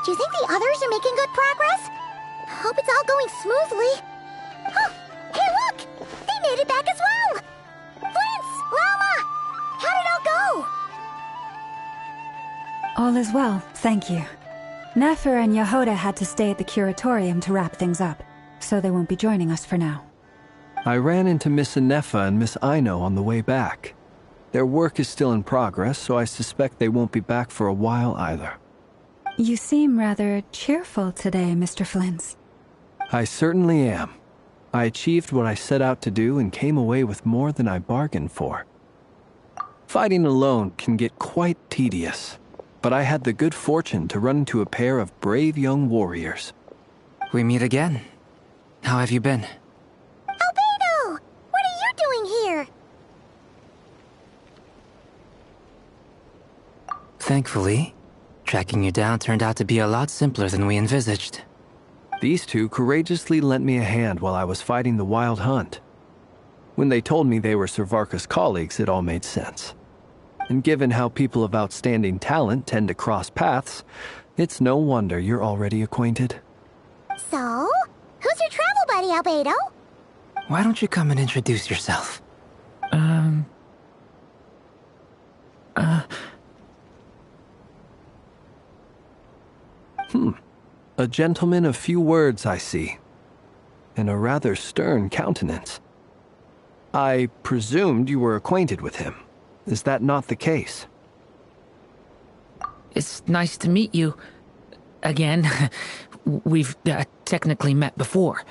Do you think the others are making good progress? Hope it's all going smoothly. Oh, hey look! They made it back as well! Flintz! Llama! How did it all go? All is well, thank you. Nefer and Yehoda had to stay at the curatorium to wrap things up, so they won't be joining us for now. I ran into Miss Anefa and Miss Aino on the way back. Their work is still in progress, so I suspect they won't be back for a while either. You seem rather cheerful today, Mr. Flintz. I certainly am. I achieved what I set out to do and came away with more than I bargained for. Fighting alone can get quite tedious, but I had the good fortune to run into a pair of brave young warriors. We meet again. How have you been? Albedo! What are you doing here? Thankfully, tracking you down turned out to be a lot simpler than we envisaged. These two courageously lent me a hand while I was fighting the Wild Hunt. When they told me they were Servarka's colleagues, it all made sense. And given how people of outstanding talent tend to cross paths, it's no wonder you're already acquainted. So, who's your travel buddy, Albedo? Why don't you come and introduce yourself? A gentleman of few words, I see. And a rather stern countenance. I presumed you were acquainted with him. Is that not the case? It's nice to meet you. Again. We've technically met before.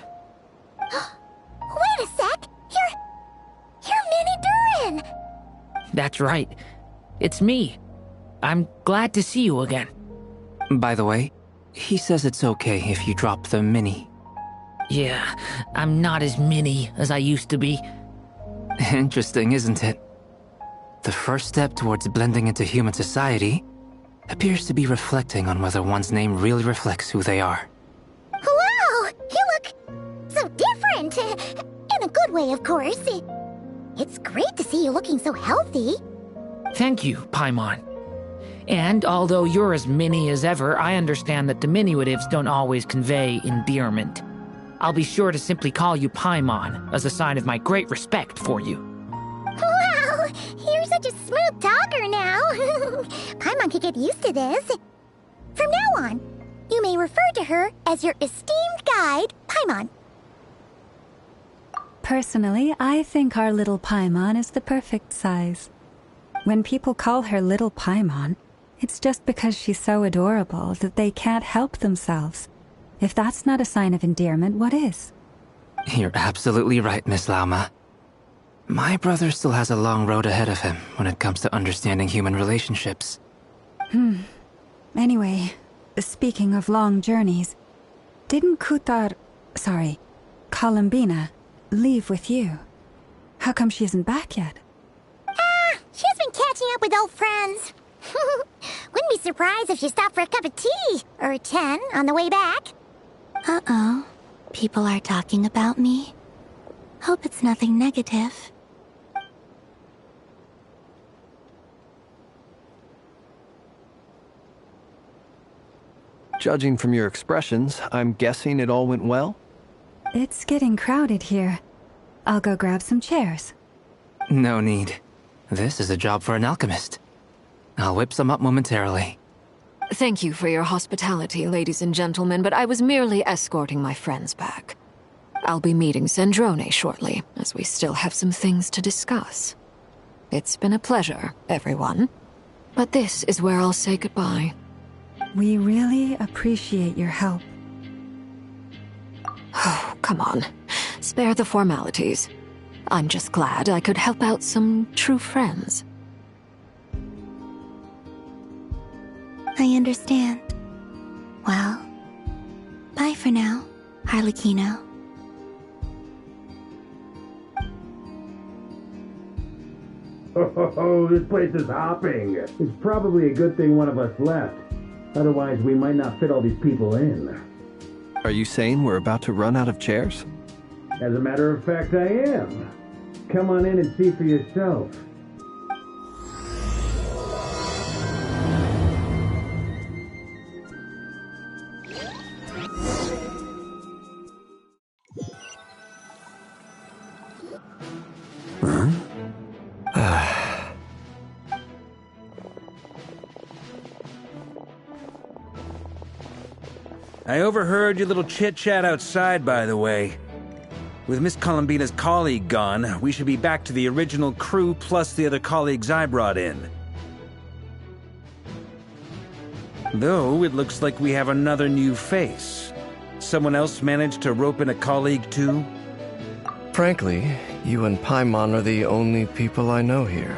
Wait a sec! You're Minnie Durin! That's right. It's me. I'm glad to see you again. By the way, he says it's okay if you drop the mini. Yeah, I'm not as mini as I used to be. Interesting, isn't it? The first step towards blending into human society appears to be reflecting on whether one's name really reflects who they are. Wow! You look so different! In a good way, of course. It's great to see you looking so healthy. Thank you, Paimon. And although you're as mini as ever, I understand that diminutives don't always convey endearment. I'll be sure to simply call you Paimon, as a sign of my great respect for you. Wow! You're such a smooth talker now. Paimon could get used to this. From now on, you may refer to her as your esteemed guide, Paimon. Personally, I think our little Paimon is the perfect size. When people call her Little Paimon, it's just because she's so adorable that they can't help themselves. If that's not a sign of endearment, what is? You're absolutely right, Miss Lauma. My brother still has a long road ahead of him when it comes to understanding human relationships. Anyway, speaking of long journeys, didn't Columbina, leave with you? How come she isn't back yet? She's been catching up with old friends. Wouldn't be surprised if she stopped for a cup of tea or 10 on the way back. Uh-oh. People are talking about me. Hope it's nothing negative. Judging from your expressions, I'm guessing it all went well? It's getting crowded here. I'll go grab some chairs. No need. This is a job for an alchemist. I'll whip some up momentarily. Thank you for your hospitality, ladies and gentlemen, but I was merely escorting my friends back. I'll be meeting Zendrone shortly, as we still have some things to discuss. It's been a pleasure, everyone. But this is where I'll say goodbye. We really appreciate your help. Oh, come on. Spare the formalities. I'm just glad I could help out some true friends. I understand. Well, bye for now, Harlequino. Oh, this place is hopping. It's probably a good thing one of us left. Otherwise, we might not fit all these people in. Are you saying we're about to run out of chairs? As a matter of fact, I am. Come on in and see for yourself. I overheard your little chit-chat outside, by the way. With Miss Columbina's colleague gone, we should be back to the original crew plus the other colleagues I brought in. Though, it looks like we have another new face. Someone else managed to rope in a colleague too? Frankly, you and Paimon are the only people I know here.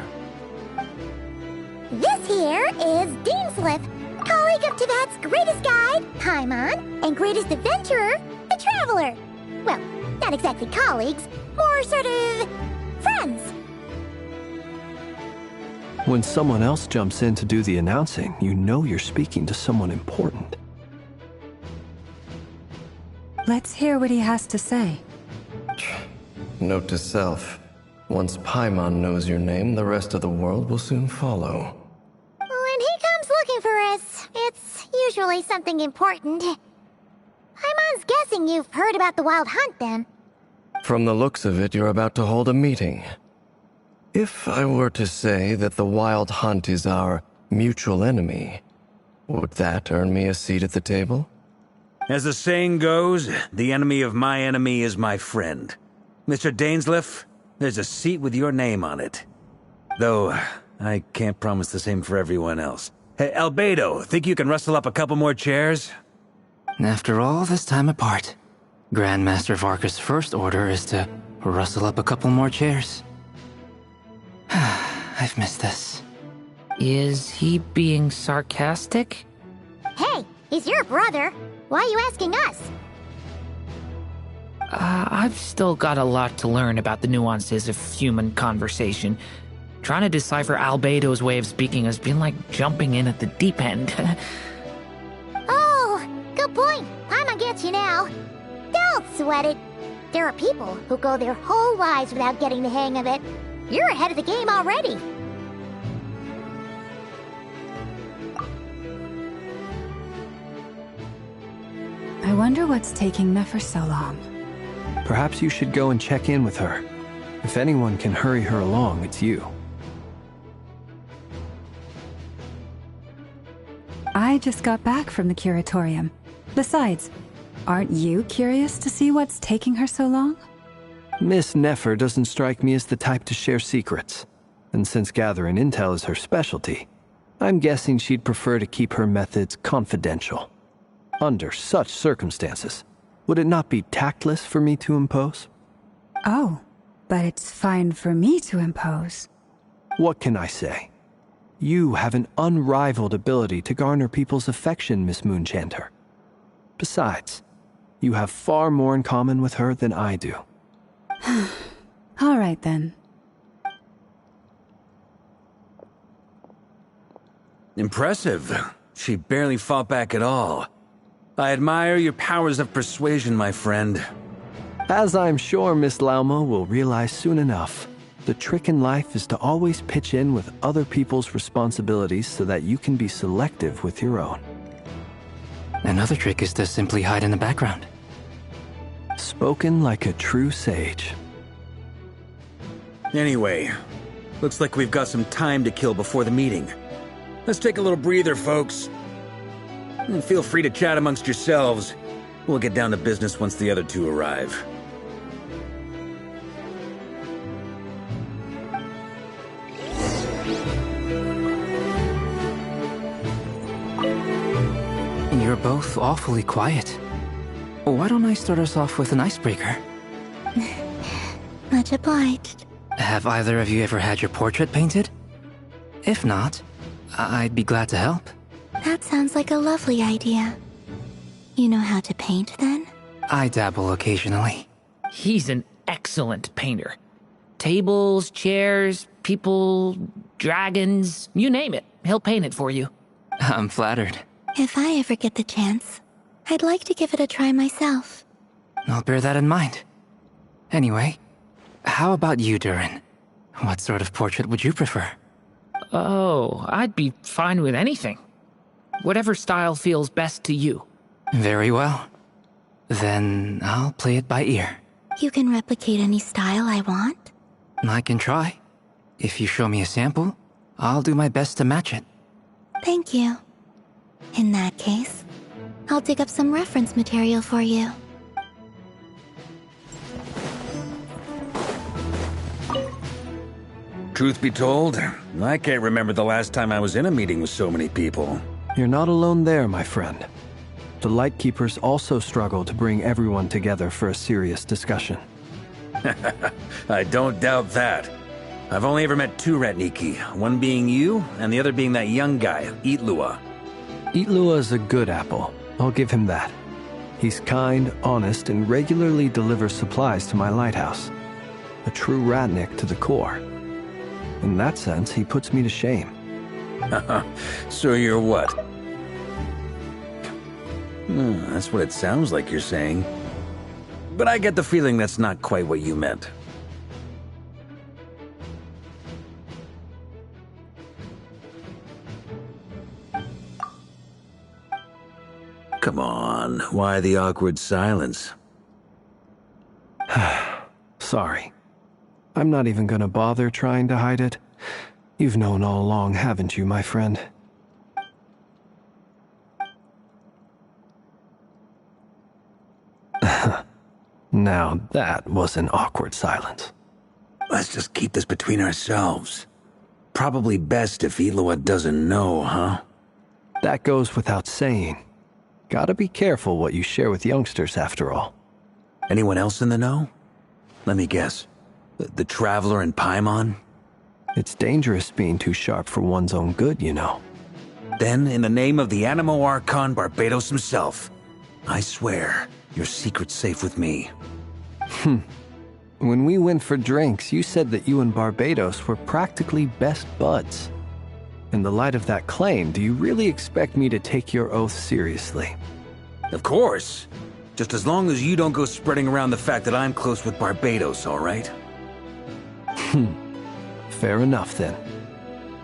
This here is Deanslip, colleague of Tibet's greatest guide, Paimon, and greatest adventurer, the Traveler. Well, not exactly colleagues, more sort of friends. When someone else jumps in to do the announcing, you know you're speaking to someone important. Let's hear what he has to say. Note to self. Once Paimon knows your name, the rest of the world will soon follow. When he comes looking for us, it's usually something important. Paimon's guessing you've heard about the Wild Hunt, then. From the looks of it, you're about to hold a meeting. If I were to say that the Wild Hunt is our mutual enemy, would that earn me a seat at the table? As the saying goes, the enemy of my enemy is my friend. Mr. Dainsleif, there's a seat with your name on it. Though, I can't promise the same for everyone else. Hey, Albedo, think you can rustle up a couple more chairs? After all this time apart, Grandmaster Varka's first order is to rustle up a couple more chairs. I've missed this. Is he being sarcastic? Hey, he's your brother. Why are you asking us? I've still got a lot to learn about the nuances of human conversation. Trying to decipher Albedo's way of speaking has been like jumping in at the deep end. Oh, good point. Paimon gets you now. Don't sweat it. There are people who go their whole lives without getting the hang of it. You're ahead of the game already. I wonder what's taking Nefer so long. Perhaps you should go and check in with her. If anyone can hurry her along, it's you. I just got back from the curatorium. Besides, aren't you curious to see what's taking her so long? Miss Nefer doesn't strike me as the type to share secrets. And since gathering intel is her specialty, I'm guessing she'd prefer to keep her methods confidential. Under such circumstances, would it not be tactless for me to impose? Oh, but it's fine for me to impose. What can I say? You have an unrivaled ability to garner people's affection, Miss Moonchanter. Besides, you have far more in common with her than I do. All right, then. Impressive. She barely fought back at all. I admire your powers of persuasion, my friend. As I'm sure Miss Lauma will realize soon enough, the trick in life is to always pitch in with other people's responsibilities so that you can be selective with your own. Another trick is to simply hide in the background. Spoken like a true sage. Anyway, looks like we've got some time to kill before the meeting. Let's take a little breather, folks. And feel free to chat amongst yourselves. We'll get down to business once the other two arrive. You're both awfully quiet. Why don't I start us off with an icebreaker? Much obliged. Have either of you ever had your portrait painted? If not, I'd be glad to help. That sounds like a lovely idea. You know how to paint, then? I dabble occasionally. He's an excellent painter. Tables, chairs, people, dragons, you name it. He'll paint it for you. I'm flattered. If I ever get the chance, I'd like to give it a try myself. I'll bear that in mind. Anyway, how about you, Durin? What sort of portrait would you prefer? Oh, I'd be fine with anything. Whatever style feels best to you. Very well. Then I'll play it by ear. You can replicate any style I want? I can try. If you show me a sample, I'll do my best to match it. Thank you. In that case, I'll dig up some reference material for you. Truth be told, I can't remember the last time I was in a meeting with so many people. You're not alone there, my friend. The Lightkeepers also struggle to bring everyone together for a serious discussion. I don't doubt that. I've only ever met two Ratniki, one being you, and the other being that young guy, Itlua. Itlua is a good apple. I'll give him that. He's kind, honest, and regularly delivers supplies to my lighthouse. A true Ratnik to the core. In that sense, he puts me to shame. So you're what? That's what it sounds like you're saying. But I get the feeling that's not quite what you meant. Come on, why the awkward silence? Sorry. I'm not even gonna bother trying to hide it. You've known all along, haven't you, my friend? Now that was an awkward silence. Let's just keep this between ourselves. Probably best if Itlua doesn't know, huh? That goes without saying. Gotta be careful what you share with youngsters, after all. Anyone else in the know? Let me guess. The Traveler and Paimon? It's dangerous being too sharp for one's own good, you know. Then, in the name of the Animo Archon Barbados himself, I swear your secret's safe with me. When we went for drinks, you said that you and Barbados were practically best buds. In the light of that claim, do you really expect me to take your oath seriously? Of course. Just as long as you don't go spreading around the fact that I'm close with Barbados, all right? Fair enough, then.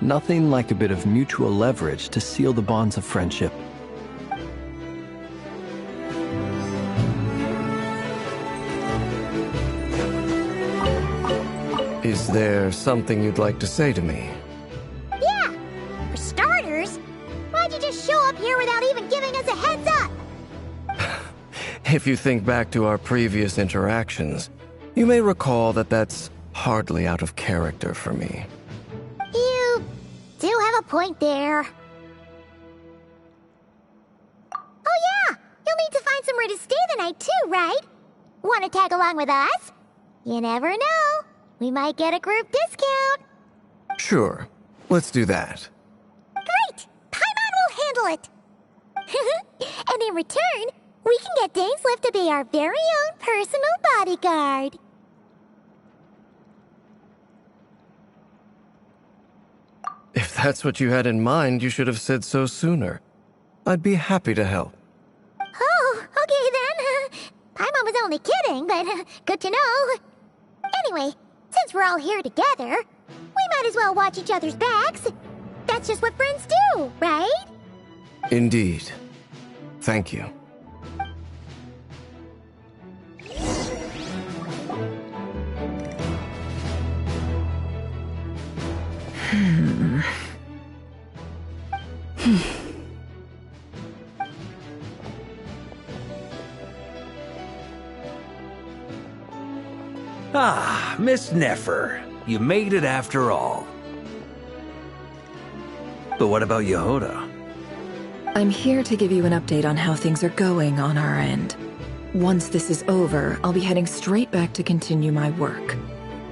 Nothing like a bit of mutual leverage to seal the bonds of friendship. Is there something you'd like to say to me? Yeah! For starters, why'd you just show up here without even giving us a heads up? If you think back to our previous interactions, you may recall that that's hardly out of character for me. You do have a point there. Oh yeah! You'll need to find somewhere to stay the night too, right? Want to tag along with us? You never know. We might get a group discount. Sure. Let's do that. Great! Paimon will handle it. And in return, we can get Dainsliff to be our very own personal bodyguard. If that's what you had in mind, you should have said so sooner. I'd be happy to help. Oh, okay then. Paimon was only kidding, but good to know. Anyway, since we're all here together, we might as well watch each other's backs. That's just what friends do, right? Indeed. Thank you. Ah, Miss Nefer. You made it after all. But what about Yehoda? I'm here to give you an update on how things are going on our end. Once this is over, I'll be heading straight back to continue my work.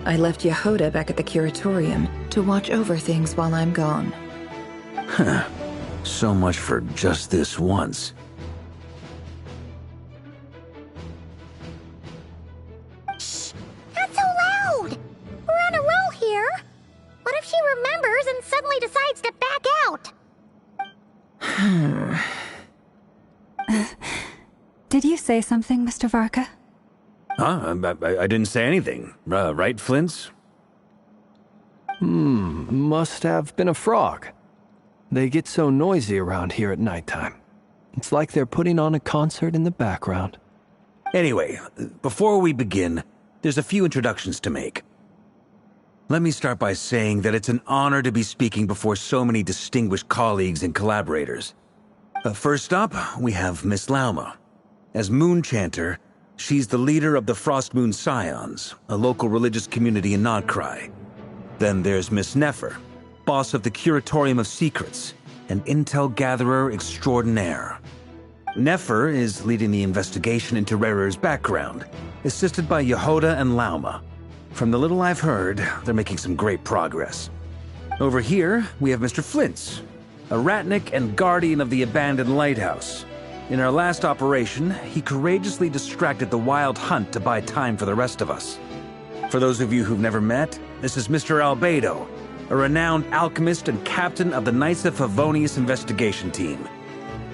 I left Yehoda back at the curatorium to watch over things while I'm gone. Huh. So much for just this once. Shh! Not so loud! We're on a roll here. What if she remembers and suddenly decides to back out? Did you say something, Mr. Varka? Huh? I didn't say anything. Right, Flint's? Must have been a frog. They get so noisy around here at nighttime. It's like they're putting on a concert in the background. Anyway, before we begin, there's a few introductions to make. Let me start by saying that it's an honor to be speaking before so many distinguished colleagues and collaborators. First up, we have Miss Lauma. As Moon Chanter, she's the leader of the Frost Moon Scions, a local religious community in Nodcry. Then there's Miss Nefer, boss of the Curatorium of Secrets, and intel gatherer extraordinaire. Nefer is leading the investigation into Rerer's background, assisted by Yehoda and Lauma. From the little I've heard, they're making some great progress. Over here, we have Mr. Flint's, a ratnik and guardian of the abandoned lighthouse. In our last operation, he courageously distracted the Wild Hunt to buy time for the rest of us. For those of you who've never met, this is Mr. Albedo, a renowned alchemist and captain of the Knights of Favonius investigation team.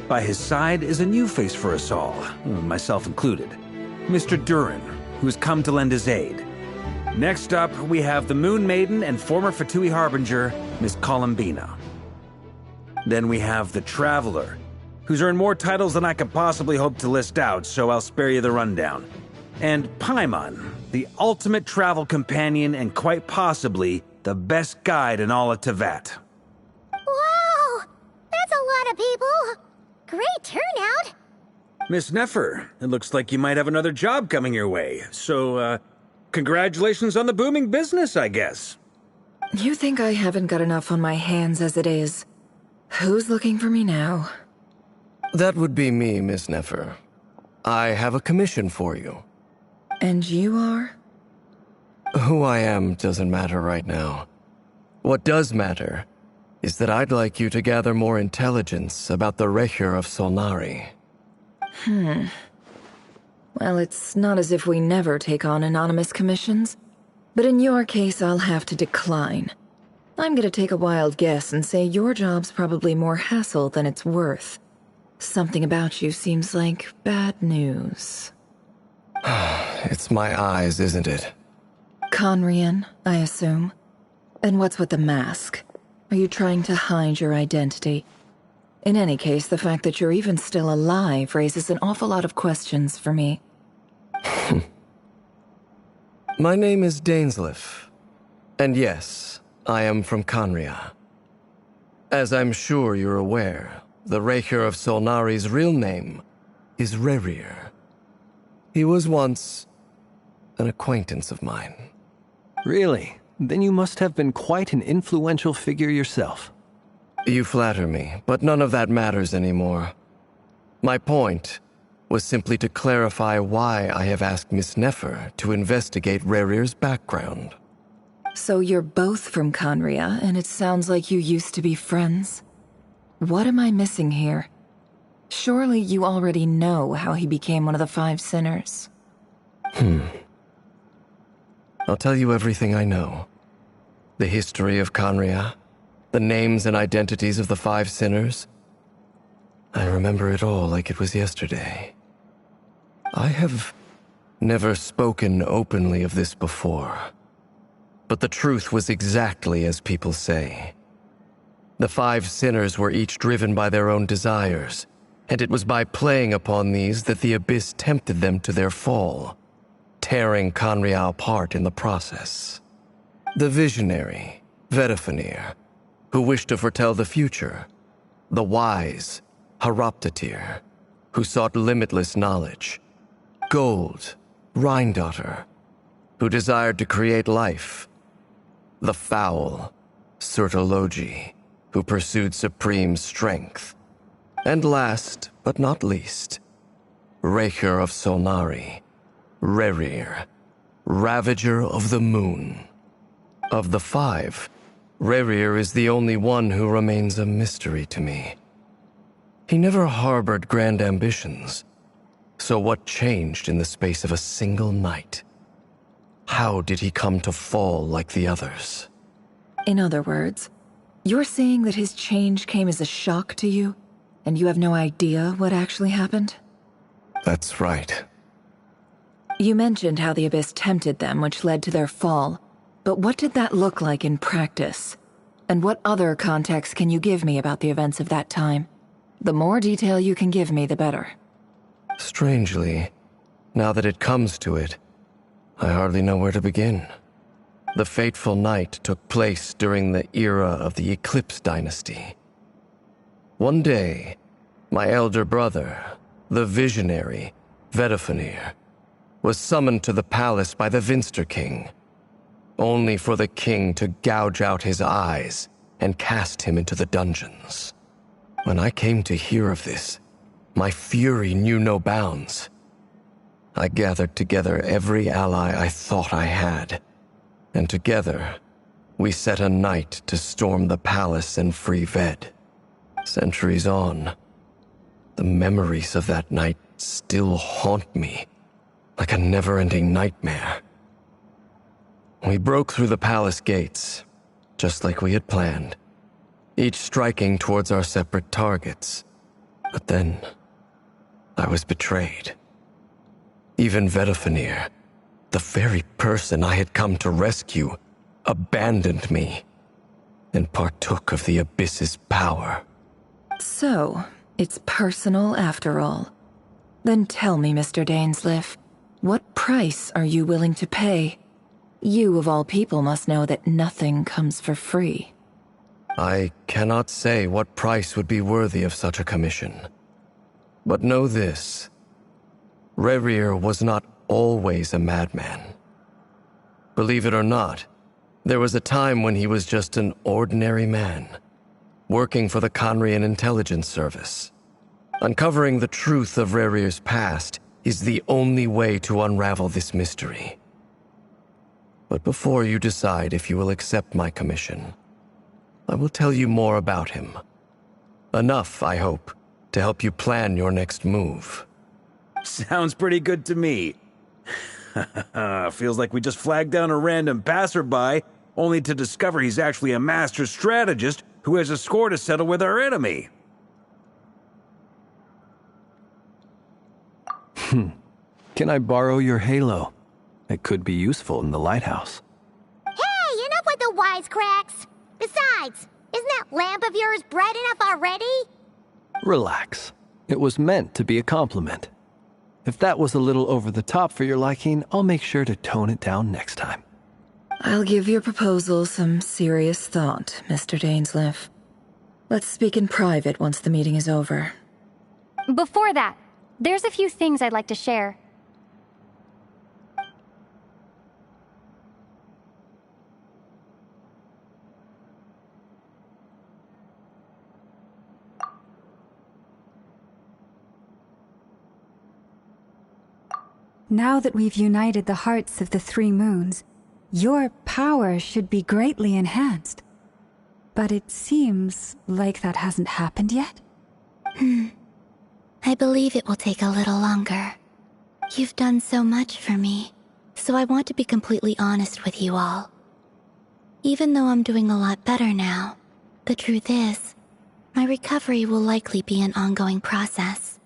By his side is a new face for us all, myself included, Mr. Durin, who's come to lend his aid. Next up, we have the Moon Maiden and former Fatui Harbinger, Miss Columbina. Then we have the Traveler, who's earned more titles than I could possibly hope to list out, so I'll spare you the rundown. And Paimon, the ultimate travel companion and quite possibly the best guide in all of Tevat. Wow! That's a lot of people! Great turnout! Miss Nefer, it looks like you might have another job coming your way, so, congratulations on the booming business, I guess. You think I haven't got enough on my hands as it is? Who's looking for me now? That would be me, Miss Nefer. I have a commission for you. And you are? Who I am doesn't matter right now. What does matter is that I'd like you to gather more intelligence about the Recher of Solnari. Well, it's not as if we never take on anonymous commissions. But in your case, I'll have to decline. I'm gonna take a wild guess and say your job's probably more hassle than it's worth. Something about you seems like bad news. It's my eyes, isn't it? Conrian, I assume. And what's with the mask? Are you trying to hide your identity? In any case, the fact that you're even still alive raises an awful lot of questions for me. My name is Dainsleif. And yes, I am from Conria. As I'm sure you're aware, the Recher of Solnari's real name is Rerir. He was once an acquaintance of mine. Really? Then you must have been quite an influential figure yourself. You flatter me, but none of that matters anymore. My point was simply to clarify why I have asked Miss Nefer to investigate Rerir's background. So you're both from Conria, and it sounds like you used to be friends? What am I missing here? Surely you already know how he became one of the Five Sinners. I'll tell you everything I know. The history of Conria, the names and identities of the Five Sinners. I remember it all like it was yesterday. I have never spoken openly of this before. But the truth was exactly as people say. The Five Sinners were each driven by their own desires, and it was by playing upon these that the Abyss tempted them to their fall, tearing Conria apart in the process. The visionary, Vedafinir, who wished to foretell the future. The wise, Haroptatir, who sought limitless knowledge. Gold, Rheindotter, who desired to create life. The foul, Sertologi, who pursued supreme strength. And last, but not least, Raker of Solnari, Rerir, Ravager of the Moon. Of the five, Rerir is the only one who remains a mystery to me. He never harbored grand ambitions, so what changed in the space of a single night? How did he come to fall like the others? In other words, you're saying that his change came as a shock to you, and you have no idea what actually happened? That's right. You mentioned how the Abyss tempted them, which led to their fall. But what did that look like in practice? And what other context can you give me about the events of that time? The more detail you can give me, the better. Strangely, now that it comes to it, I hardly know where to begin. The fateful night took place during the era of the Eclipse Dynasty. One day, my elder brother, the visionary, Vedifenir, was summoned to the palace by the Vinster King, only for the king to gouge out his eyes and cast him into the dungeons. When I came to hear of this, my fury knew no bounds. I gathered together every ally I thought I had, and together, we set a night to storm the palace and free Ved. Centuries on, the memories of that night still haunt me like a never-ending nightmare. We broke through the palace gates, just like we had planned, each striking towards our separate targets. But then, I was betrayed. Even Vedifenir, the very person I had come to rescue, abandoned me and partook of the Abyss's power. So, it's personal after all. Then tell me, Mr. Dainsleif, what price are you willing to pay? You, of all people, must know that nothing comes for free. I cannot say what price would be worthy of such a commission. But know this. Rerir was not always a madman. Believe it or not, there was a time when he was just an ordinary man, working for the Conrian Intelligence Service. Uncovering the truth of Rerir's past is the only way to unravel this mystery. But before you decide if you will accept my commission, I will tell you more about him. Enough, I hope, to help you plan your next move. Sounds pretty good to me. Feels like we just flagged down a random passerby, only to discover he's actually a master strategist who has a score to settle with our enemy. Can I borrow your halo? It could be useful in the lighthouse. Hey, enough with the wisecracks! Besides, isn't that lamp of yours bright enough already? Relax. It was meant to be a compliment. If that was a little over the top for your liking, I'll make sure to tone it down next time. I'll give your proposal some serious thought, Mr. Dainsleif. Let's speak in private once the meeting is over. Before that, there's a few things I'd like to share. Now that we've united the hearts of the three moons, your power should be greatly enhanced. But it seems like that hasn't happened yet. I believe it will take a little longer. You've done so much for me, so I want to be completely honest with you all. Even though I'm doing a lot better now, the truth is, my recovery will likely be an ongoing process.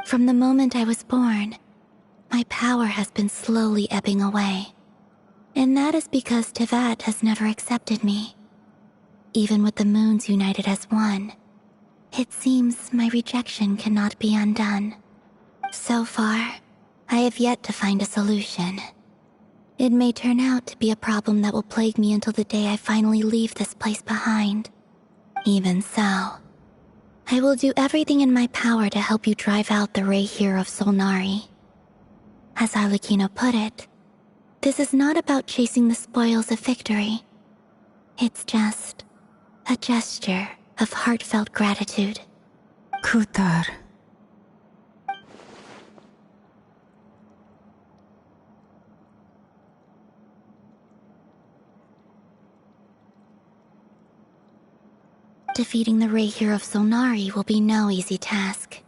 From the moment I was born, my power has been slowly ebbing away. And that is because Tevat has never accepted me. Even with the moons united as one, it seems my rejection cannot be undone. So far, I have yet to find a solution. It may turn out to be a problem that will plague me until the day I finally leave this place behind. Even so, I will do everything in my power to help you drive out the Raher of Solnari. As Arlecchino put it, this is not about chasing the spoils of victory. It's just a gesture of heartfelt gratitude. Kutar. Defeating the Rahier of Solnari will be no easy task.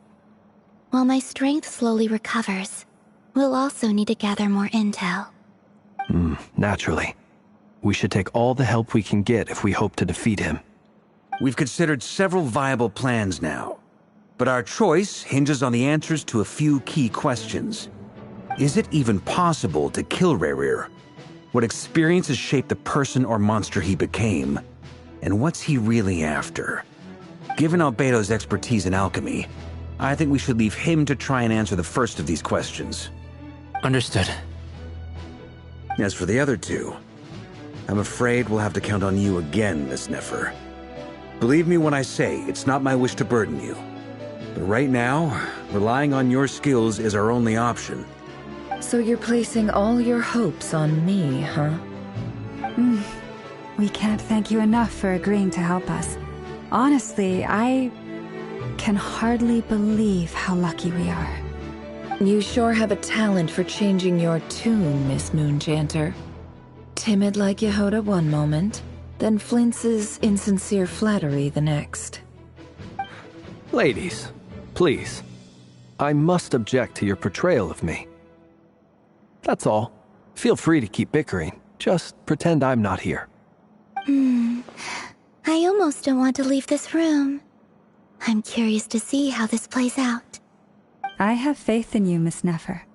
While my strength slowly recovers, we'll also need to gather more intel. Naturally. We should take all the help we can get if we hope to defeat him. We've considered several viable plans now, but our choice hinges on the answers to a few key questions. Is it even possible to kill Rahier? What experiences shaped the person or monster he became? And what's he really after? Given Albedo's expertise in alchemy, I think we should leave him to try and answer the first of these questions. Understood. As for the other two, I'm afraid we'll have to count on you again, Miss Nefer. Believe me when I say it's not my wish to burden you. But right now, relying on your skills is our only option. So you're placing all your hopes on me, huh? We can't thank you enough for agreeing to help us. Honestly, I can hardly believe how lucky we are. You sure have a talent for changing your tune, Miss Moonchanter. Timid like Yehoda one moment, then flinches insincere flattery the next. Ladies, please. I must object to your portrayal of me. That's all. Feel free to keep bickering. Just pretend I'm not here. I almost don't want to leave this room. I'm curious to see how this plays out. I have faith in you, Miss Nefer.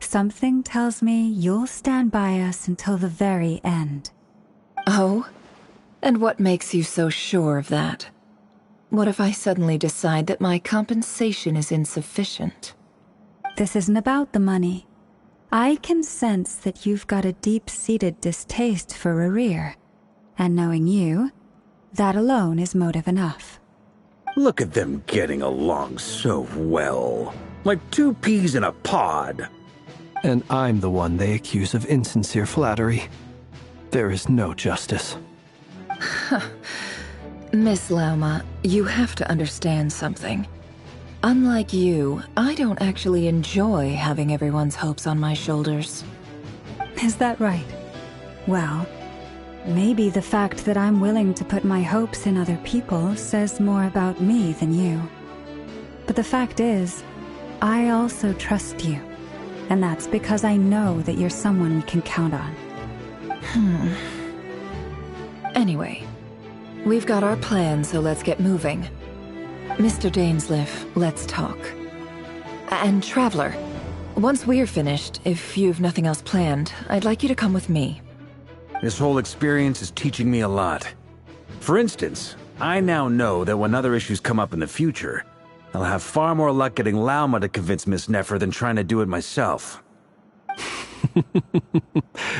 Something tells me you'll stand by us until the very end. Oh? And what makes you so sure of that? What if I suddenly decide that my compensation is insufficient? This isn't about the money. I can sense that you've got a deep-seated distaste for Rahier. And knowing you, that alone is motive enough. Look at them getting along so well. Like two peas in a pod. And I'm the one they accuse of insincere flattery. There is no justice. Miss Lauma, you have to understand something. Unlike you, I don't actually enjoy having everyone's hopes on my shoulders. Is that right? Well, maybe the fact that I'm willing to put my hopes in other people says more about me than you. But the fact is, I also trust you. And that's because I know that you're someone we can count on. Anyway, we've got our plan, so let's get moving. Mr. Dainsleif, let's talk. And Traveler, once we're finished, if you've nothing else planned, I'd like you to come with me. This whole experience is teaching me a lot. For instance, I now know that when other issues come up in the future, I'll have far more luck getting Lauma to convince Miss Nefer than trying to do it myself.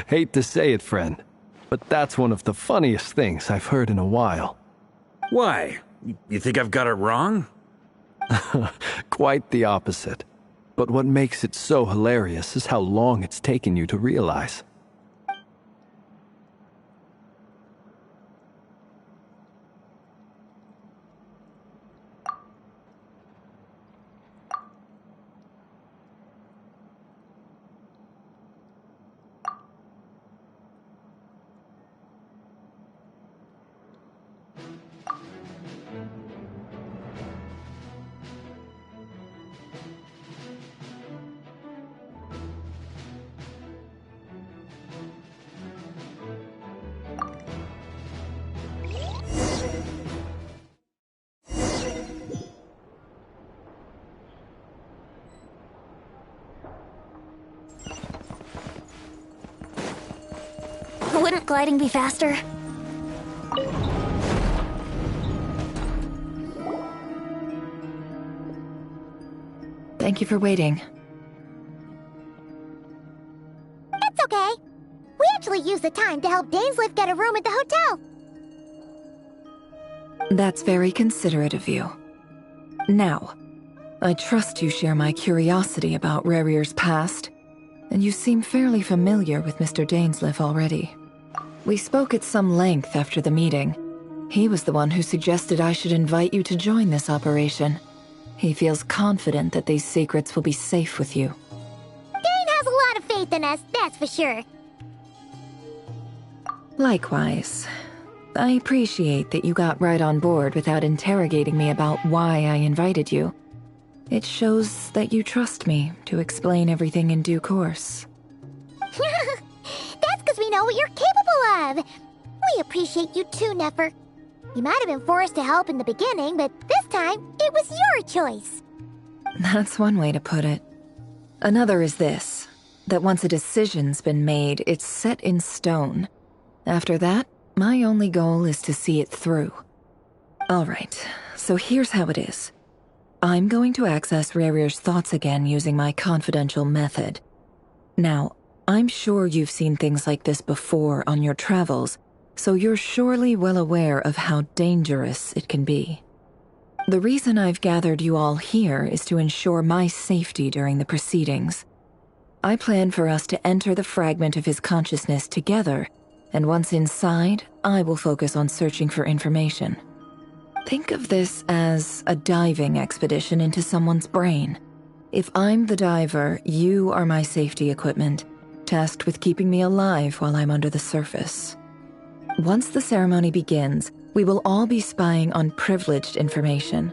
Hate to say it, friend, but that's one of the funniest things I've heard in a while. Why? You think I've got it wrong? Quite the opposite. But what makes it so hilarious is how long it's taken you to realize. Wouldn't gliding be faster? Thank you for waiting. It's okay. We actually used the time to help Dainsleif get a room at the hotel. That's very considerate of you. Now, I trust you share my curiosity about Rahier's past, and you seem fairly familiar with Mr. Dainsleif already. We spoke at some length after the meeting. He was the one who suggested I should invite you to join this operation. He feels confident that these secrets will be safe with you. Dane has a lot of faith in us, that's for sure. Likewise. I appreciate that you got right on board without interrogating me about why I invited you. It shows that you trust me to explain everything in due course. That's because we know what you're capable of. We appreciate you too, Nefer. You might have been forced to help in the beginning, but this time, it was your choice. That's one way to put it. Another is this, that once a decision's been made, it's set in stone. After that, my only goal is to see it through. Alright, so here's how it is. I'm going to access Rarir's thoughts again using my confidential method. Now, I'm sure you've seen things like this before on your travels, so you're surely well aware of how dangerous it can be. The reason I've gathered you all here is to ensure my safety during the proceedings. I plan for us to enter the fragment of his consciousness together, and once inside, I will focus on searching for information. Think of this as a diving expedition into someone's brain. If I'm the diver, you are my safety equipment, tasked with keeping me alive while I'm under the surface. Once the ceremony begins, we will all be spying on privileged information.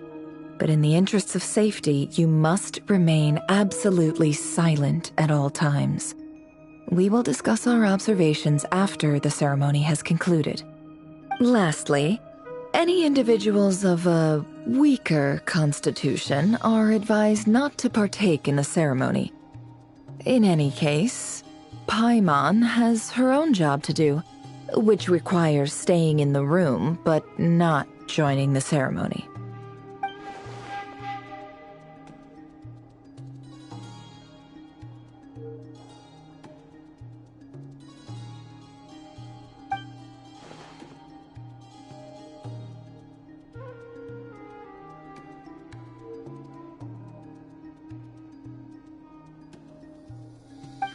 But in the interests of safety, you must remain absolutely silent at all times. We will discuss our observations after the ceremony has concluded. Lastly, any individuals of a weaker constitution are advised not to partake in the ceremony. In any case, Paimon has her own job to do, which requires staying in the room but not joining the ceremony.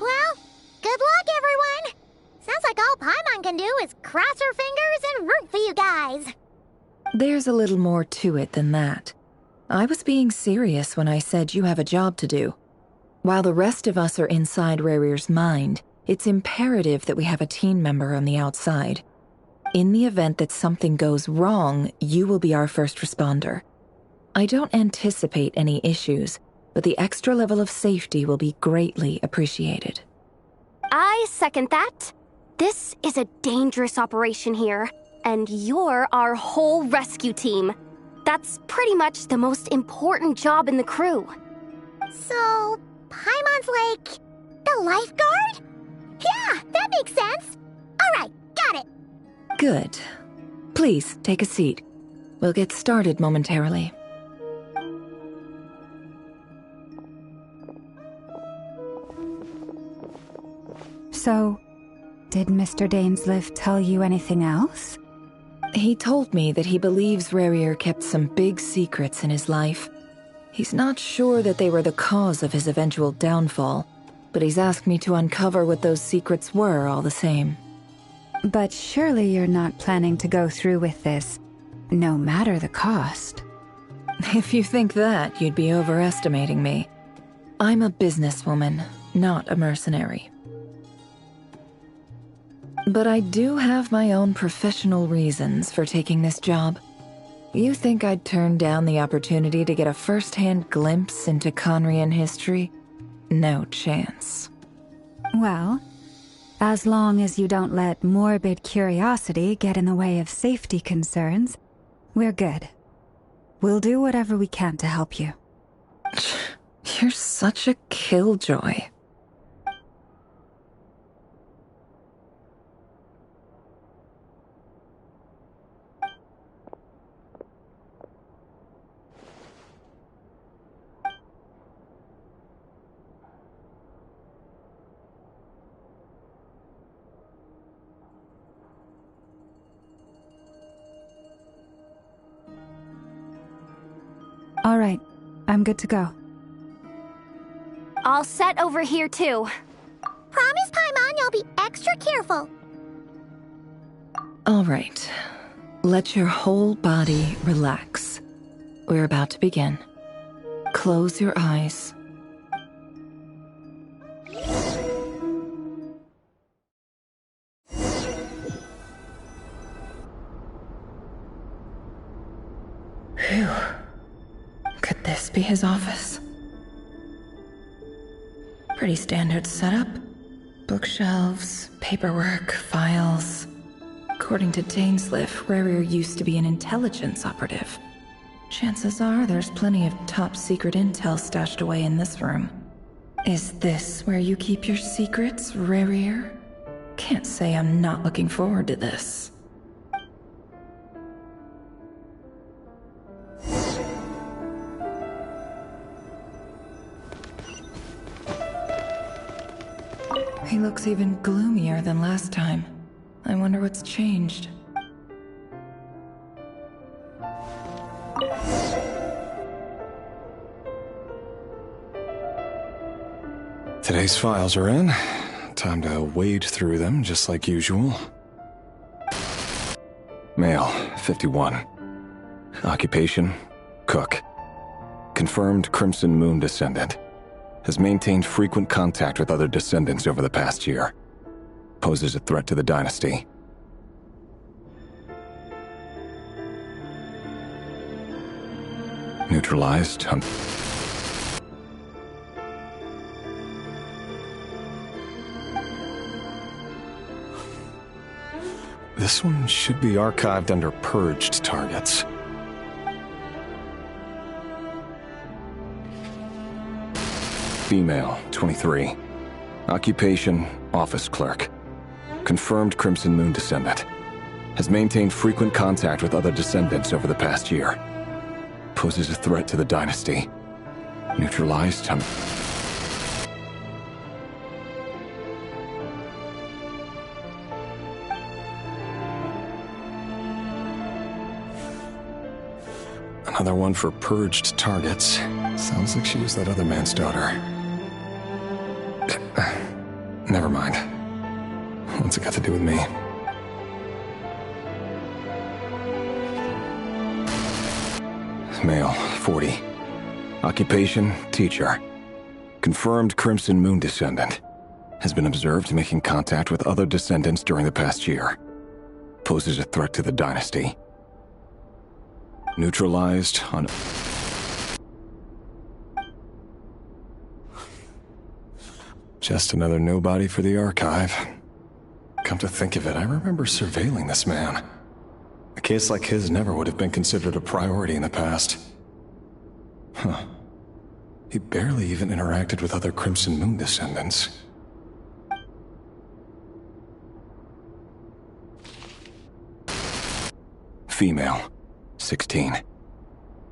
Well, good luck, everyone! Sounds like all Paimon can do is cross her fingers and root for you guys. There's a little more to it than that. I was being serious when I said you have a job to do. While the rest of us are inside Rarir's mind, it's imperative that we have a team member on the outside. In the event that something goes wrong, you will be our first responder. I don't anticipate any issues, but the extra level of safety will be greatly appreciated. I second that. This is a dangerous operation here, and you're our whole rescue team. That's pretty much the most important job in the crew. So, Paimon's like the lifeguard? Yeah, that makes sense. Alright, got it. Good. Please, take a seat. We'll get started momentarily. So, did Mr. Dainsleif tell you anything else? He told me that he believes Rarir kept some big secrets in his life. He's not sure that they were the cause of his eventual downfall, but he's asked me to uncover what those secrets were all the same. But surely you're not planning to go through with this, no matter the cost. If you think that, you'd be overestimating me. I'm a businesswoman, not a mercenary. But I do have my own professional reasons for taking this job. You think I'd turn down the opportunity to get a first-hand glimpse into Conrian history? No chance. Well, as long as you don't let morbid curiosity get in the way of safety concerns, we're good. We'll do whatever we can to help you. You're such a killjoy. All right, I'm good to go. All set over here, too. Promise, Paimon, you'll be extra careful. All right. Let your whole body relax. We're about to begin. Close your eyes. Phew. Could this be his office? Pretty standard setup. Bookshelves, paperwork, files. According to Dainsliff, Rarier used to be an intelligence operative. Chances are there's plenty of top-secret intel stashed away in this room. Is this where you keep your secrets, Rarier? Can't say I'm not looking forward to this. He looks even gloomier than last time. I wonder what's changed. Today's files are in. Time to wade through them, just like usual. Male, 51. Occupation, cook. Confirmed Crimson Moon descendant. Has maintained frequent contact with other descendants over the past year. Poses a threat to the dynasty. Neutralized. This one should be archived under purged targets. Female, 23. Occupation, office clerk. Confirmed Crimson Moon descendant. Has maintained frequent contact with other descendants over the past year. Poses a threat to the dynasty. Neutralized. Another one for purged targets. Sounds like she was that other man's daughter. Never mind. What's it got to do with me? Male, 40. Occupation, teacher. Confirmed Crimson Moon descendant. Has been observed making contact with other descendants during the past year. Poses a threat to the dynasty. Neutralized on... Just another nobody for the archive. Come to think of it, I remember surveilling this man. A case like his never would have been considered a priority in the past. Huh. He barely even interacted with other Crimson Moon descendants. Female, 16.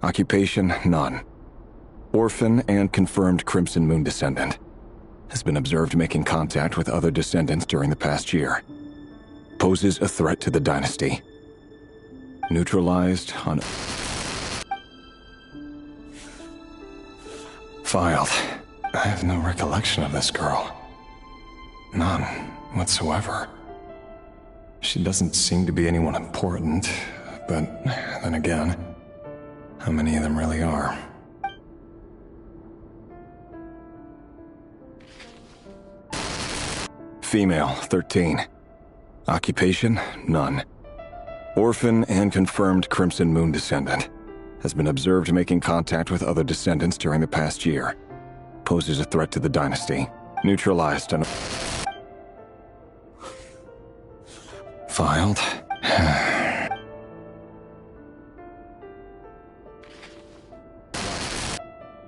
Occupation, none. Orphan and confirmed Crimson Moon descendant. Has been observed making contact with other descendants during the past year. Poses a threat to the dynasty. Neutralized on... Filed. I have no recollection of this girl. None whatsoever. She doesn't seem to be anyone important, but then again, how many of them really are? Female, 13. Occupation, none. Orphan and confirmed Crimson Moon descendant. Has been observed making contact with other descendants during the past year. Poses a threat to the dynasty. Neutralized and... Filed.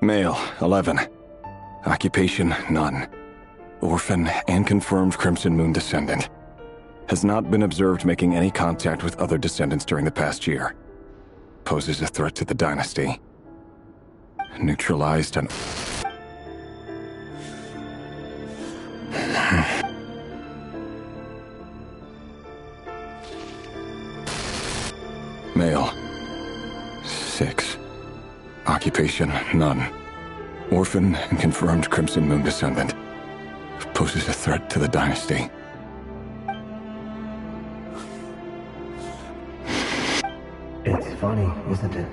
Male, 11. Occupation, none. Orphan and confirmed Crimson Moon descendant. Has not been observed making any contact with other descendants during the past year. Poses a threat to the dynasty. Neutralized and... Male. 6. Occupation, none. Orphan and confirmed Crimson Moon descendant. Poses a threat to the dynasty. It's funny, isn't it?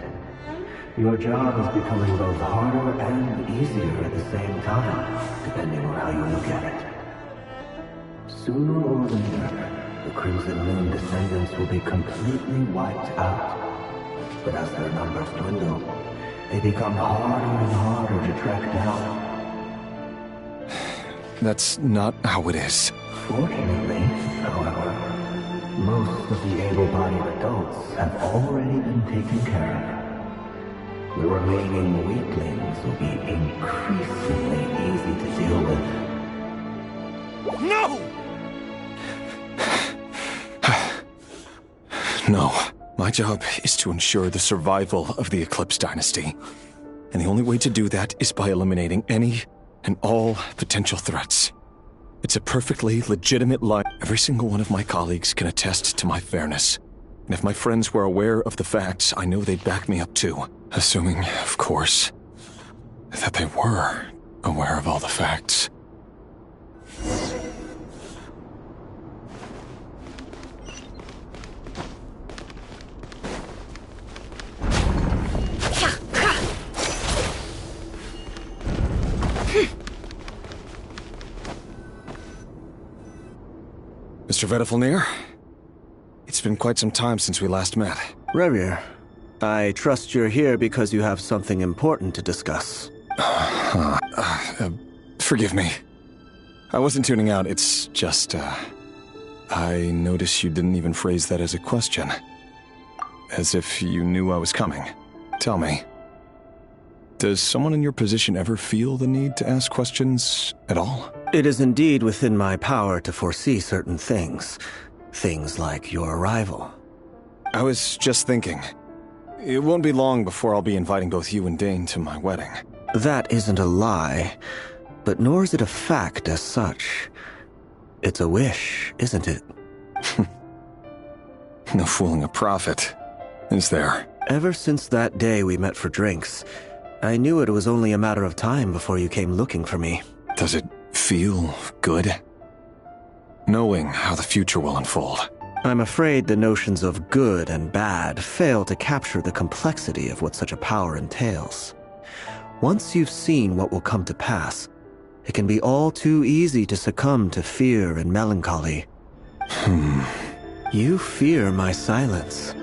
Your job is becoming both harder and easier at the same time, depending on how you look at it. Sooner or later, the Crimson Moon descendants will be completely wiped out. But as their numbers dwindle, they become harder and harder to track down. That's not how it is. Fortunately, however, most of the able-bodied adults have already been taken care of. The remaining weaklings will be increasingly easy to deal with. No! No. My job is to ensure the survival of the Eclipse Dynasty. And the only way to do that is by eliminating any and all potential threats. It's a perfectly legitimate line. Every single one of my colleagues can attest to my fairness. And if my friends were aware of the facts, I know they'd back me up too. Assuming, of course, that they were aware of all the facts. Mr. Vedifalnir, it's been quite some time since we last met. Rerir, I trust you're here because you have something important to discuss. Forgive me. I wasn't tuning out, it's just, I noticed you didn't even phrase that as a question. As if you knew I was coming. Tell me, does someone in your position ever feel the need to ask questions at all? It is indeed within my power to foresee certain things. Things like your arrival. I was just thinking. It won't be long before I'll be inviting both you and Dane to my wedding. That isn't a lie, but nor is it a fact as such. It's a wish, isn't it? No fooling a prophet, is there? Ever since that day we met for drinks, I knew it was only a matter of time before you came looking for me. Does it feel good? Knowing how the future will unfold. I'm afraid the notions of good and bad fail to capture the complexity of what such a power entails. Once you've seen what will come to pass, it can be all too easy to succumb to fear and melancholy. You fear my silence,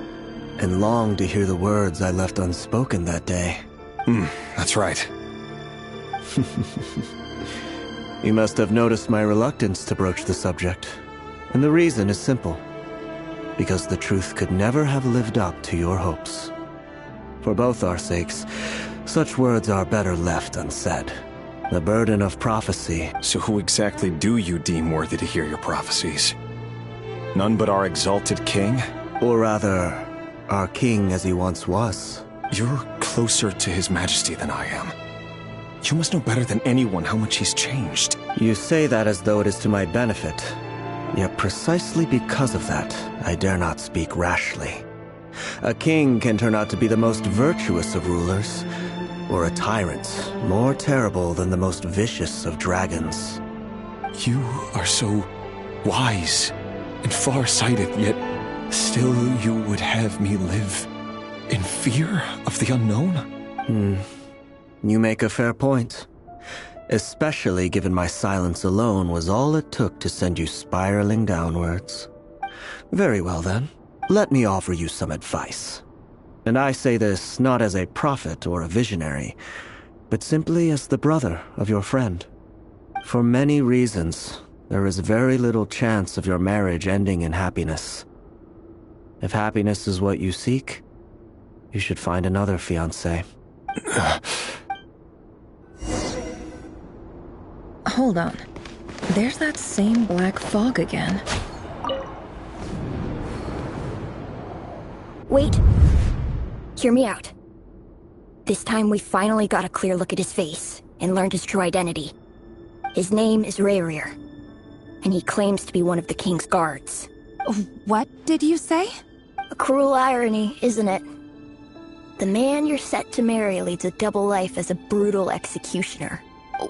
and long to hear the words I left unspoken that day. That's right. You must have noticed my reluctance to broach the subject, and the reason is simple. Because the truth could never have lived up to your hopes. For both our sakes, such words are better left unsaid. The burden of prophecy. So who exactly do you deem worthy to hear your prophecies? None but our exalted king? Or rather, our king as he once was. You're closer to his majesty than I am. You must know better than anyone how much he's changed. You say that as though it is to my benefit. Yet precisely because of that, I dare not speak rashly. A king can turn out to be the most virtuous of rulers, or a tyrant more terrible than the most vicious of dragons. You are so wise and far-sighted, yet still you would have me live in fear of the unknown? You make a fair point. Especially given my silence alone was all it took to send you spiraling downwards. Very well then, let me offer you some advice. And I say this not as a prophet or a visionary, but simply as the brother of your friend. For many reasons, there is very little chance of your marriage ending in happiness. If happiness is what you seek, you should find another fiancé. Hold on. There's that same black fog again. Wait. Hear me out. This time we finally got a clear look at his face and learned his true identity. His name is Rerir, and he claims to be one of the king's guards. What did you say? A cruel irony, isn't it? The man you're set to marry leads a double life as a brutal executioner.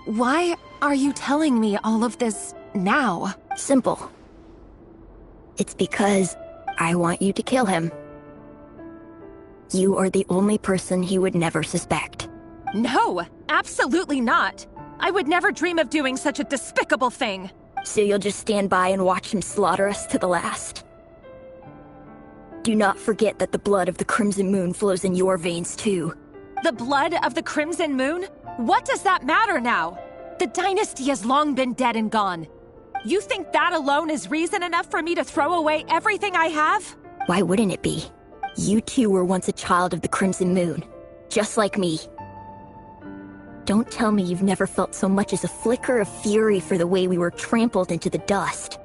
Why are you telling me all of this now? Simple. It's because I want you to kill him. You are the only person he would never suspect. No, absolutely not. I would never dream of doing such a despicable thing. So you'll just stand by and watch him slaughter us to the last? Do not forget that the blood of the Crimson Moon flows in your veins too. The blood of the Crimson Moon? What does that matter now? The dynasty has long been dead and gone. You think that alone is reason enough for me to throw away everything I have? Why wouldn't it be? You too were once a child of the Crimson Moon, just like me. Don't tell me you've never felt so much as a flicker of fury for the way we were trampled into the dust.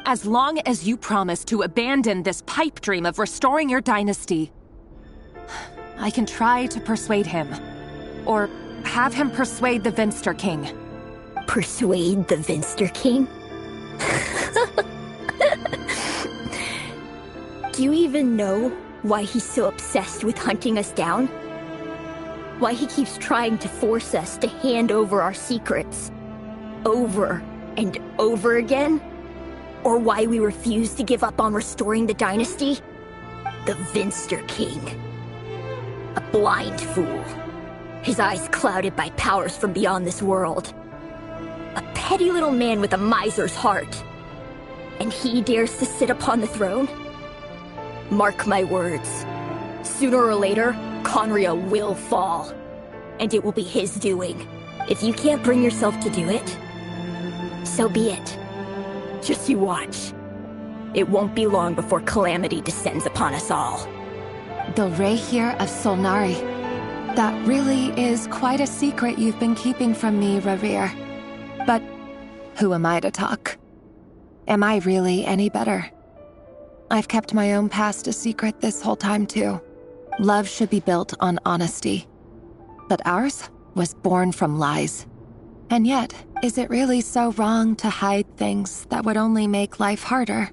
As long as you promise to abandon this pipe dream of restoring your dynasty, I can try to persuade him. Or have him persuade the Vinster King. Persuade the Vinster King? Do you even know why he's so obsessed with hunting us down? Why he keeps trying to force us to hand over our secrets over and over again? Or why we refuse to give up on restoring the dynasty? The Vinster King. A blind fool. His eyes clouded by powers from beyond this world. A petty little man with a miser's heart. And he dares to sit upon the throne? Mark my words. Sooner or later, Conria will fall. And it will be his doing. If you can't bring yourself to do it, so be it. Just you watch. It won't be long before calamity descends upon us all. The Rehir of Solnari. That really is quite a secret you've been keeping from me, Rerir. But who am I to talk? Am I really any better? I've kept my own past a secret this whole time too. Love should be built on honesty. But ours was born from lies. And yet, is it really so wrong to hide things that would only make life harder?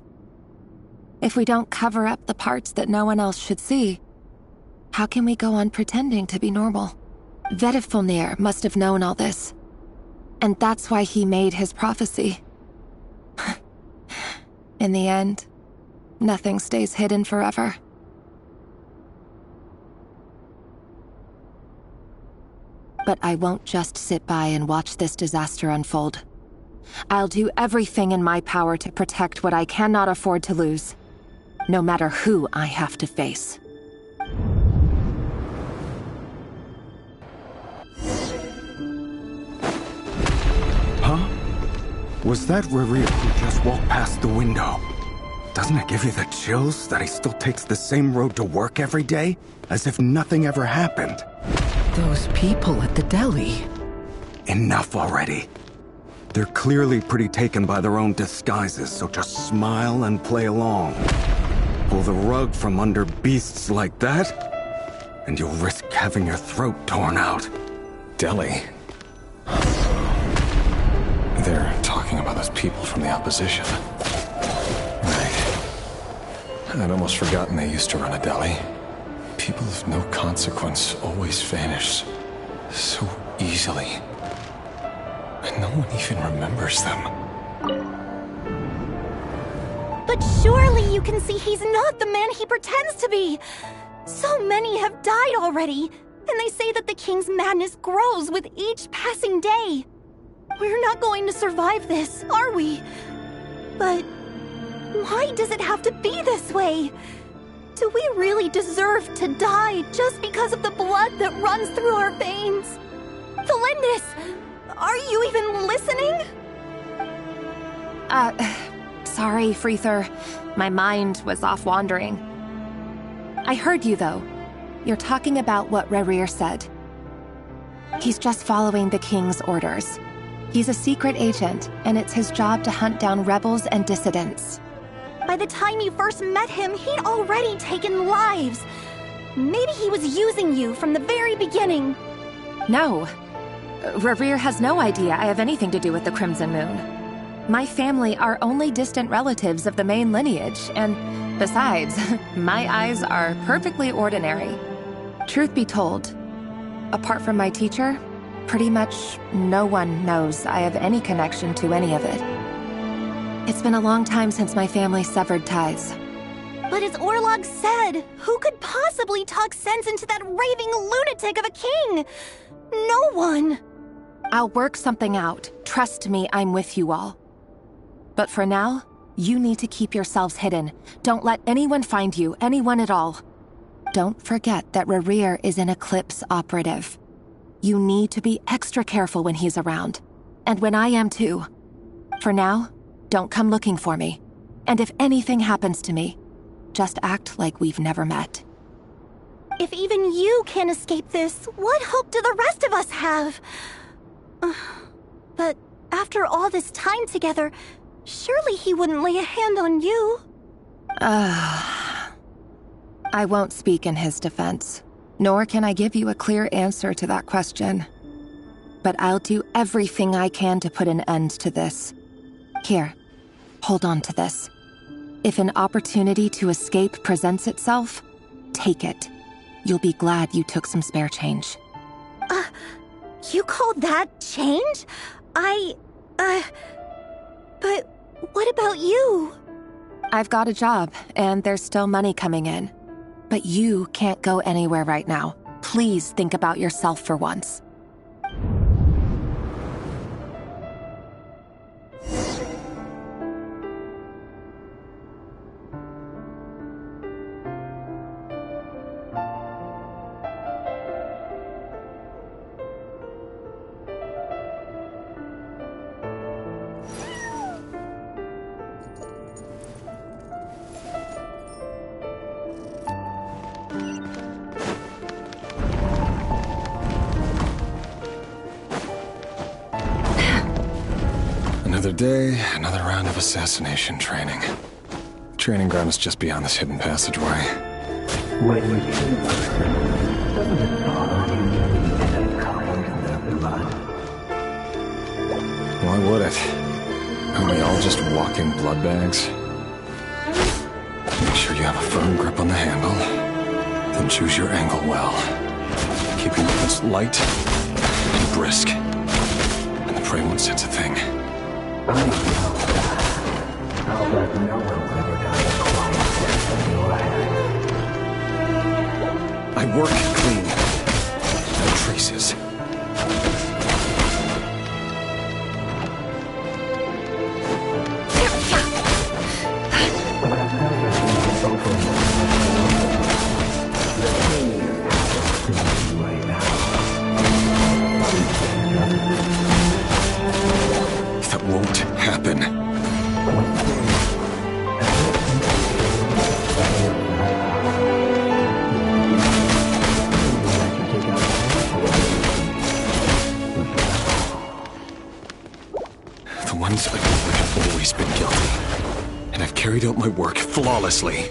If we don't cover up the parts that no one else should see, how can we go on pretending to be normal? Vedifulnir must have known all this. And that's why he made his prophecy. In the end, nothing stays hidden forever. But I won't just sit by and watch this disaster unfold. I'll do everything in my power to protect what I cannot afford to lose, no matter who I have to face. Huh? Was that Rerir who just walked past the window? Doesn't it give you the chills that he still takes the same road to work every day, as if nothing ever happened? Those people at the deli. Enough already. They're clearly pretty taken by their own disguises, so just smile and play along. Pull the rug from under beasts like that, and you'll risk having your throat torn out. Deli? They're talking about those people from the opposition. Right. I'd almost forgotten they used to run a deli. People of no consequence always vanish so easily. And no one even remembers them. But surely you can see he's not the man he pretends to be! So many have died already, and they say that the king's madness grows with each passing day. We're not going to survive this, are we? But why does it have to be this way? Do we really deserve to die just because of the blood that runs through our veins? Felindis, are you even listening? Sorry, Freether. My mind was off wandering. I heard you, though. You're talking about what Rerir said. He's just following the king's orders. He's a secret agent, and it's his job to hunt down rebels and dissidents. By the time you first met him, he'd already taken lives. Maybe he was using you from the very beginning. No. Rerir has no idea I have anything to do with the Crimson Moon. My family are only distant relatives of the main lineage, and besides, my eyes are perfectly ordinary. Truth be told, apart from my teacher, pretty much no one knows I have any connection to any of it. It's been a long time since my family severed ties. But as Orlog said, who could possibly talk sense into that raving lunatic of a king? No one. I'll work something out. Trust me, I'm with you all. But for now, you need to keep yourselves hidden. Don't let anyone find you, anyone at all. Don't forget that Rerir is an Eclipse operative. You need to be extra careful when he's around. And when I am too. For now, don't come looking for me. And if anything happens to me, just act like we've never met. If even you can't escape this, what hope do the rest of us have? But after all this time together, surely he wouldn't lay a hand on you. I won't speak in his defense, nor can I give you a clear answer to that question. But I'll do everything I can to put an end to this. Here, hold on to this. If an opportunity to escape presents itself, take it. You'll be glad you took some spare change. You call that change? But what about you? I've got a job, and there's still money coming in. But you can't go anywhere right now. Please think about yourself for once. Another day, another round of assassination training. Training ground is just beyond this hidden passageway. When you kill a person, doesn't it follow you need to be covered in their blood? Why would it? Aren't we all just walking blood bags? Make sure you have a firm grip on the handle. Then choose your angle well. Keeping movements light and brisk. And the prey won't sense a thing. I know that. I'll bet no one will ever die a quiet death in your hand. I work clean. No traces. That won't happen. The ones I've with have always been guilty, and I've carried out my work flawlessly.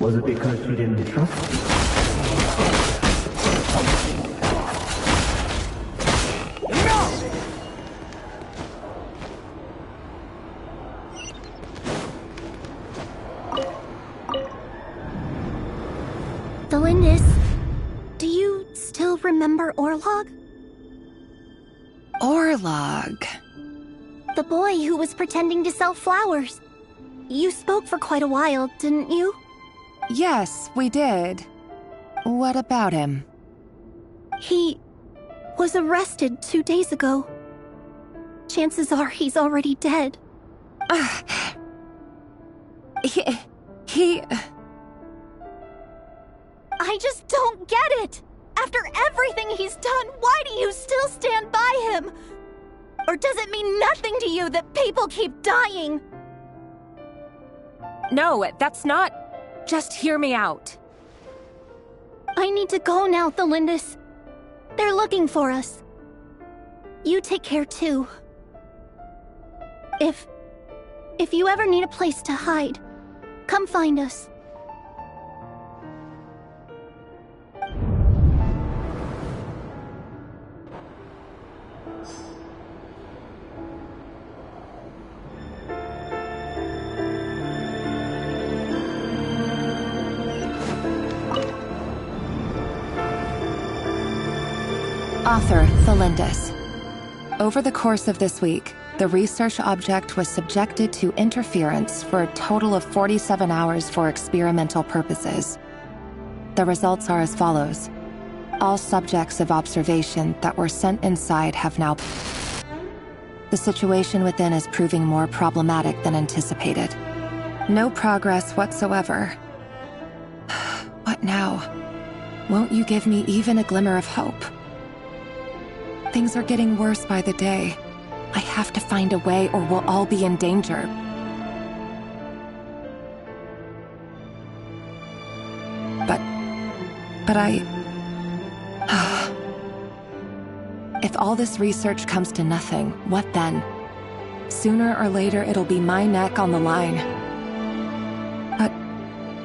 Was it because she didn't trust you? Delindis, do you still remember Orlog? Orlog? The boy who was pretending to sell flowers. You spoke for quite a while, didn't you? Yes, we did. What about him? He was arrested 2 days ago. Chances are he's already dead. He... I just don't get it! After everything he's done, why do you still stand by him? Or does it mean nothing to you that people keep dying? No, that's not... Just hear me out. I need to go now, Thelindis. They're looking for us. You take care too. If you ever need a place to hide, come find us. Author, Thelindis. Over the course of this week, the research object was subjected to interference for a total of 47 hours for experimental purposes. The results are as follows. All subjects of observation that were sent inside have now... The situation within is proving more problematic than anticipated. No progress whatsoever. What now? Won't you give me even a glimmer of hope? Things are getting worse by the day. I have to find a way or we'll all be in danger. But I... If all this research comes to nothing, what then? Sooner or later, it'll be my neck on the line. But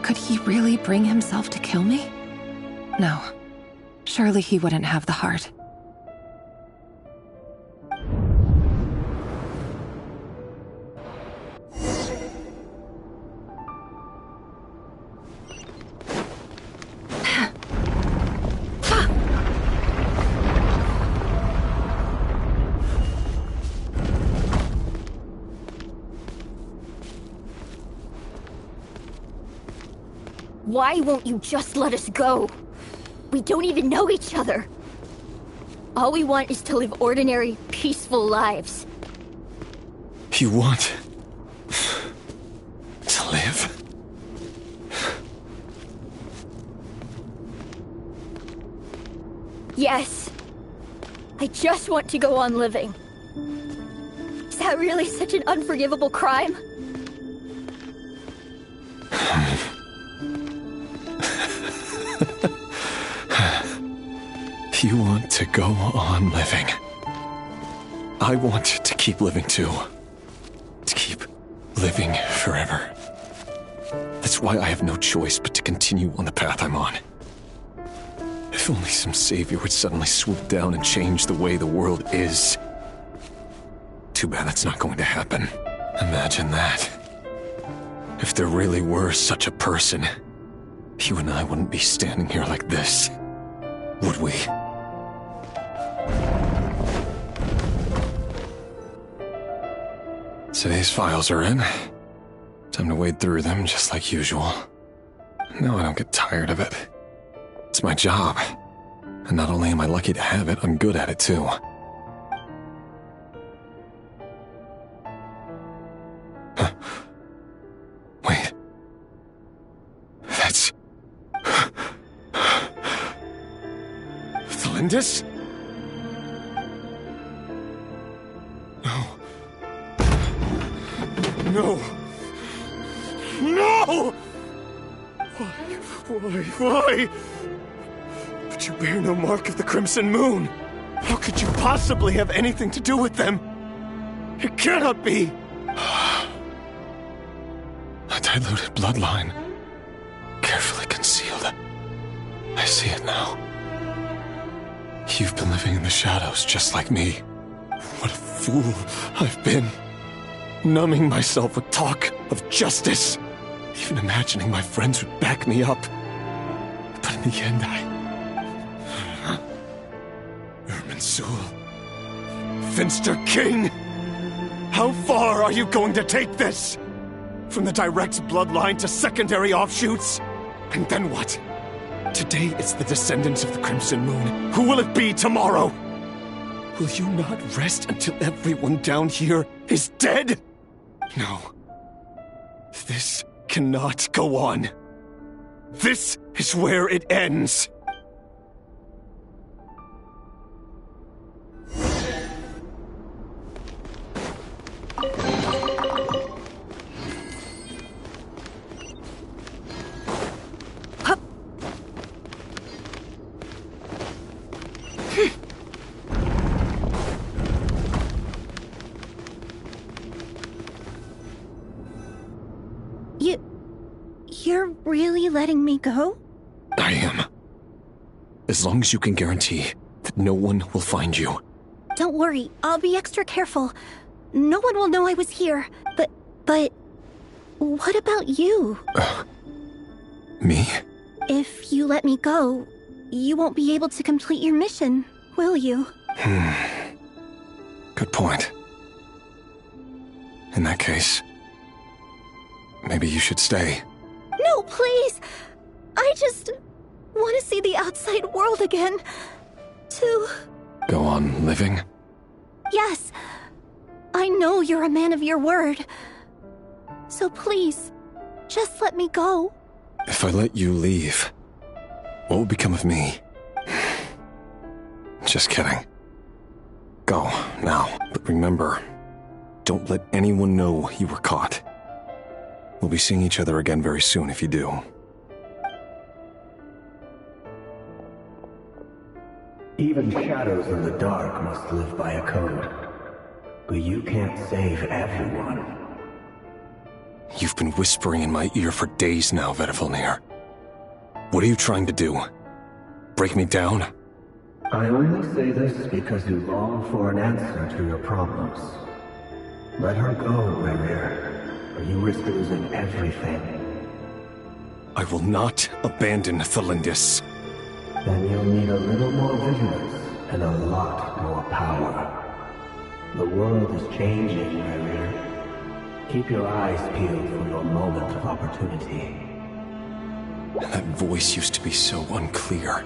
could he really bring himself to kill me? No. Surely he wouldn't have the heart. Why won't you just let us go? We don't even know each other. All we want is to live ordinary, peaceful lives. You want... to live? Yes. I just want to go on living. Is that really such an unforgivable crime? You want to go on living. I want to keep living too. To keep living forever. That's why I have no choice but to continue on the path I'm on. If only some savior would suddenly swoop down and change the way the world is. Too bad that's not going to happen. Imagine that. If there really were such a person, you and I wouldn't be standing here like this, would we? Today's files are in. Time to wade through them just like usual. No, I don't get tired of it. It's my job. And not only am I lucky to have it, I'm good at it too. Huh. Wait. That's... Thelindis? No. No! Why? But you bear no mark of the Crimson Moon. How could you possibly have anything to do with them? It cannot be. A diluted bloodline. Carefully concealed. I see it now. You've been living in the shadows just like me. What a fool I've been. Numbing myself with talk of justice. Even imagining my friends would back me up. But in the end, Irminsul. Finster King! How far are you going to take this? From the direct bloodline to secondary offshoots? And then what? Today it's the descendants of the Crimson Moon. Who will it be tomorrow? Will you not rest until everyone down here is dead? No. This cannot go on. This is where it ends. You're really letting me go? I am. As long as you can guarantee that no one will find you. Don't worry, I'll be extra careful. No one will know I was here. But... what about you? Me? If you let me go, you won't be able to complete your mission, will you? Good point. In that case, maybe you should stay. No, please! I just want to see the outside world again. To... Go on living? Yes. I know you're a man of your word. So please, just let me go. If I let you leave, what will become of me? Just kidding. Go, now. But remember, don't let anyone know you were caught. We'll be seeing each other again very soon if you do. Even shadows in the dark must live by a code. But you can't save everyone. You've been whispering in my ear for days now, Vedifilnir. What are you trying to do? Break me down? I only say this because you long for an answer to your problems. Let her go, Rerir, or you risk losing everything. I will not abandon Thalindis. Then you'll need a little more vigilance and a lot more power. The world is changing, Rerir. Keep your eyes peeled for your moment of opportunity. That voice used to be so unclear.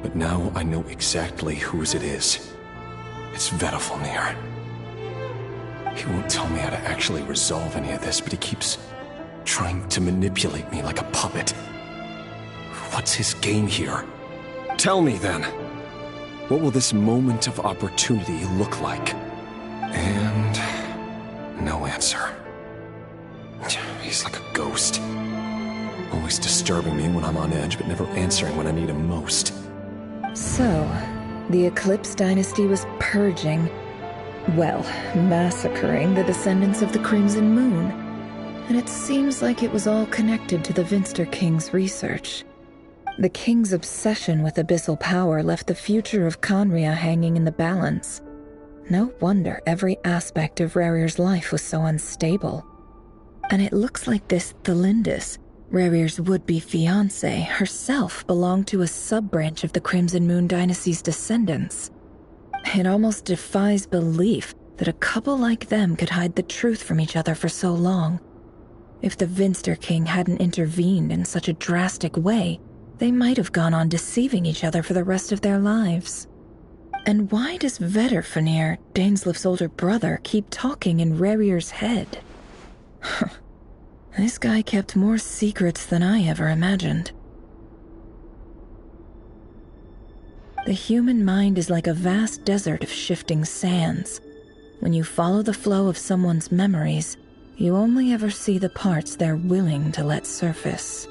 But now I know exactly whose it is. It's Vedifilnir. He won't tell me how to actually resolve any of this, but he keeps trying to manipulate me like a puppet. What's his game here? Tell me then. What will this moment of opportunity look like? And no answer. He's like a ghost. Always disturbing me when I'm on edge, but never answering when I need him most. So, the Eclipse Dynasty was purging, well, massacring the descendants of the Crimson Moon. And it seems like it was all connected to the Vinster King's research. The King's obsession with abyssal power left the future of Conria hanging in the balance. No wonder every aspect of Rerir's life was so unstable. And it looks like this Thalindis, Rerir's would-be fiancée, herself belonged to a sub-branch of the Crimson Moon Dynasty's descendants. It almost defies belief that a couple like them could hide the truth from each other for so long. If the Vinster King hadn't intervened in such a drastic way, they might have gone on deceiving each other for the rest of their lives. And why does Vedifilnir, Daneslif's older brother, keep talking in Rerir's head? This guy kept more secrets than I ever imagined. The human mind is like a vast desert of shifting sands. When you follow the flow of someone's memories, you only ever see the parts they're willing to let surface.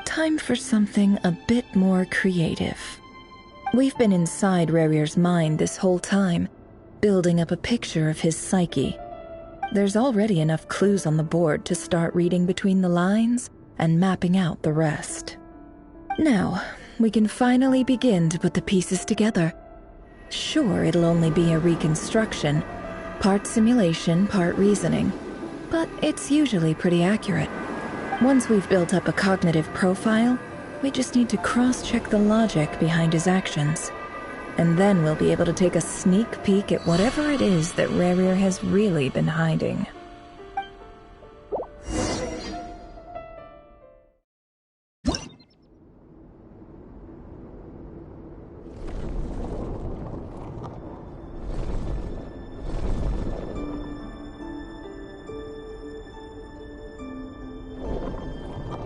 Time for something a bit more creative. We've been inside Rerir's mind this whole time, building up a picture of his psyche. There's already enough clues on the board to start reading between the lines and mapping out the rest. Now, we can finally begin to put the pieces together. Sure, it'll only be a reconstruction, part simulation, part reasoning, but it's usually pretty accurate. Once we've built up a cognitive profile, we just need to cross-check the logic behind his actions. And then we'll be able to take a sneak peek at whatever it is that Rerir has really been hiding.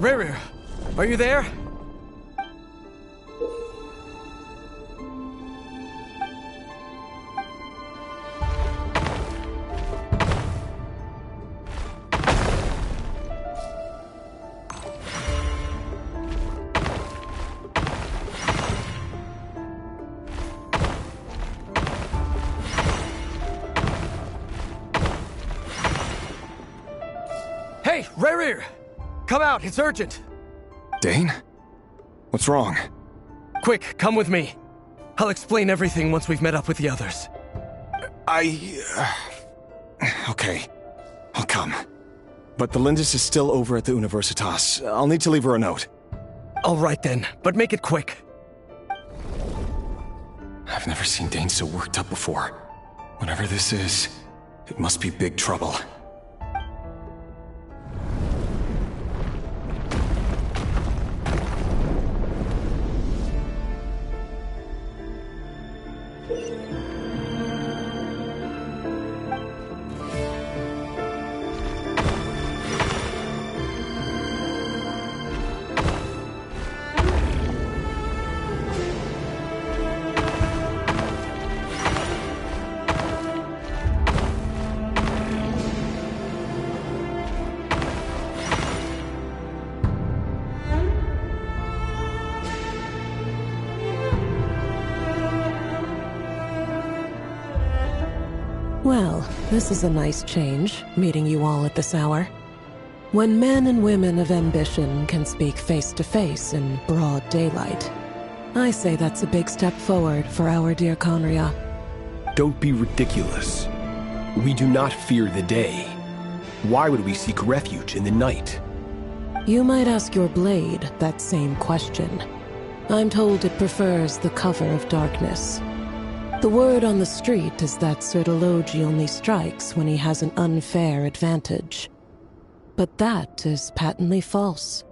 Rerir, are you there? Hey, Rerir! Come out, it's urgent! Dane? What's wrong? Quick, come with me. I'll explain everything once we've met up with the others. Okay, I'll come. But the Lindis is still over at the Universitas. I'll need to leave her a note. All right then, but make it quick. I've never seen Dane so worked up before. Whatever this is, it must be big trouble. Well, this is a nice change, meeting you all at this hour. When men and women of ambition can speak face to face in broad daylight, I say that's a big step forward for our dear Conria. Don't be ridiculous. We do not fear the day. Why would we seek refuge in the night? You might ask your blade that same question. I'm told it prefers the cover of darkness. The word on the street is that Sir Delogi only strikes when he has an unfair advantage. But that is patently false.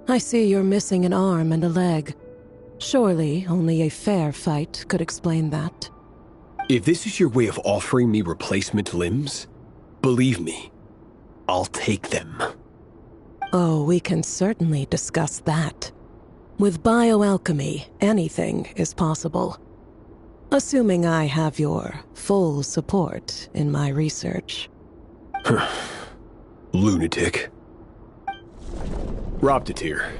I see you're missing an arm and a leg. Surely only a fair fight could explain that. If this is your way of offering me replacement limbs, believe me, I'll take them. Oh, we can certainly discuss that. With bioalchemy, anything is possible. Assuming I have your full support in my research. Lunatic. Robtatir,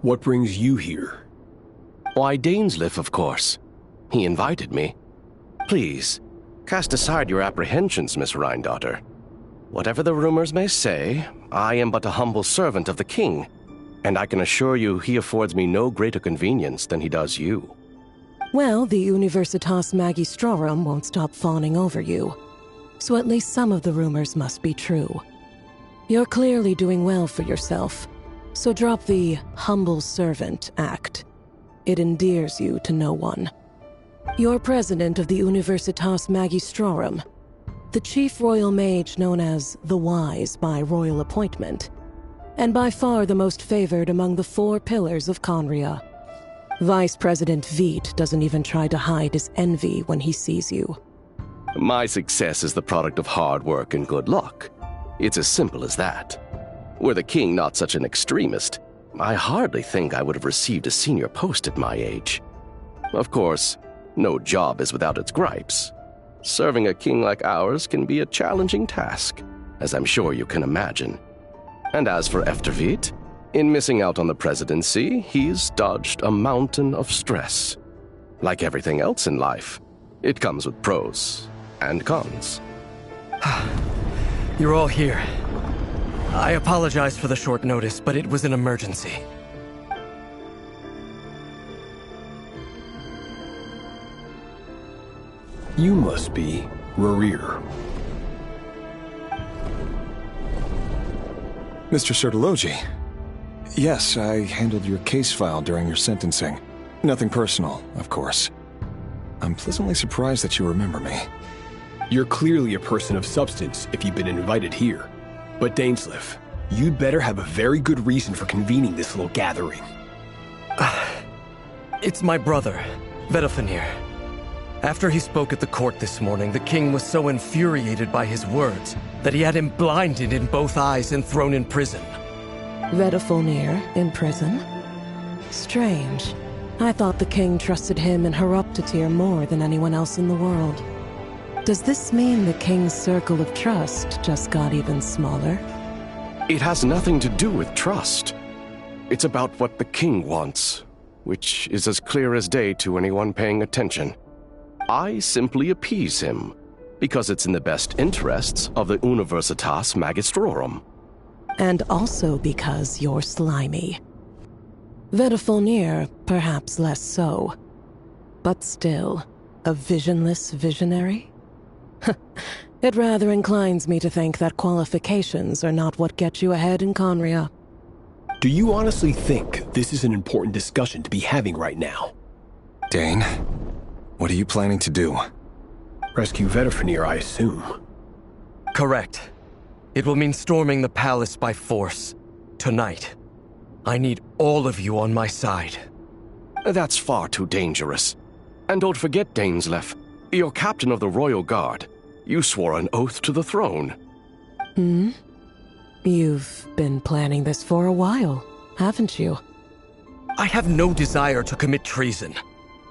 what brings you here? Why, Dainsleif, of course. He invited me. Please, cast aside your apprehensions, Miss Rhindaughter. Whatever the rumors may say, I am but a humble servant of the king, and I can assure you he affords me no greater convenience than he does you. Well, the Universitas Magistrorum won't stop fawning over you, so at least some of the rumors must be true. You're clearly doing well for yourself, so drop the humble servant act. It endears you to no one. You're president of the Universitas Magistrorum, the chief royal mage known as the Wise by royal appointment, and by far the most favored among the 4 pillars of Conria. Vice President Veit doesn't even try to hide his envy when he sees you. My success is the product of hard work and good luck. It's as simple as that. Were the king not such an extremist, I hardly think I would have received a senior post at my age. Of course, no job is without its gripes. Serving a king like ours can be a challenging task, as I'm sure you can imagine. And as for Efterveit, in missing out on the presidency, he's dodged a mountain of stress. Like everything else in life, it comes with pros and cons. You're all here. I apologize for the short notice, but it was an emergency. You must be Rerir. Mr. Sir Delogi. Yes, I handled your case file during your sentencing. Nothing personal, of course. I'm pleasantly surprised that you remember me. You're clearly a person of substance if you've been invited here. But Dainsleif, you'd better have a very good reason for convening this little gathering. It's my brother, Vedalfenir. After he spoke at the court this morning, the king was so infuriated by his words that he had him blinded in both eyes and thrown in prison. Vedalfenir in prison? Strange. I thought the king trusted him and Horoptatir more than anyone else in the world. Does this mean the king's circle of trust just got even smaller? It has nothing to do with trust. It's about what the king wants, which is as clear as day to anyone paying attention. I simply appease him, because it's in the best interests of the Universitas Magistrorum. And also because you're slimy. Vedalfenir, perhaps less so. But still, a visionless visionary? It rather inclines me to think that qualifications are not what get you ahead in Conria. Do you honestly think this is an important discussion to be having right now? Dane, what are you planning to do? Rescue Vedifenir, I assume. Correct. It will mean storming the palace by force. Tonight. I need all of you on my side. That's far too dangerous. And don't forget, Dainsleif, you're captain of the Royal Guard. You swore an oath to the throne. Hmm? You've been planning this for a while, haven't you? I have no desire to commit treason.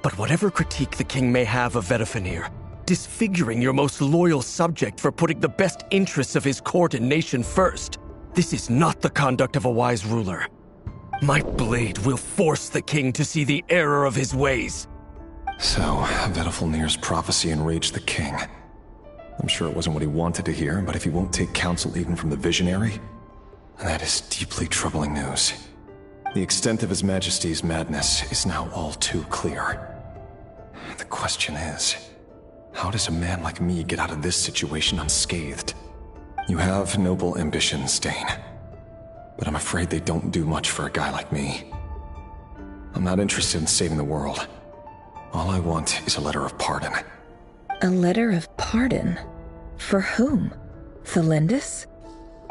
But whatever critique the king may have of Vedifenir, disfiguring your most loyal subject for putting the best interests of his court and nation first, this is not the conduct of a wise ruler. My blade will force the king to see the error of his ways. So, Vedifenir's prophecy enraged the king. I'm sure it wasn't what he wanted to hear, but if he won't take counsel even from the visionary, that is deeply troubling news. The extent of His Majesty's madness is now all too clear. The question is, how does a man like me get out of this situation unscathed? You have noble ambitions, Dane, but I'm afraid they don't do much for a guy like me. I'm not interested in saving the world. All I want is a letter of pardon. A letter of pardon? For whom? Thelindis?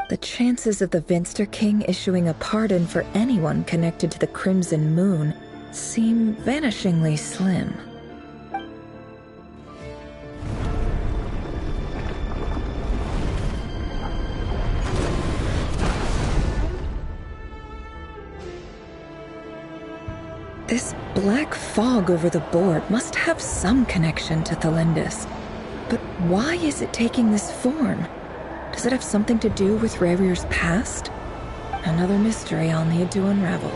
The chances of the Vinster King issuing a pardon for anyone connected to the Crimson Moon seem vanishingly slim. This black fog over the board must have some connection to Thelindis. But why is it taking this form? Does it have something to do with Rarir's past? Another mystery I'll need to unravel.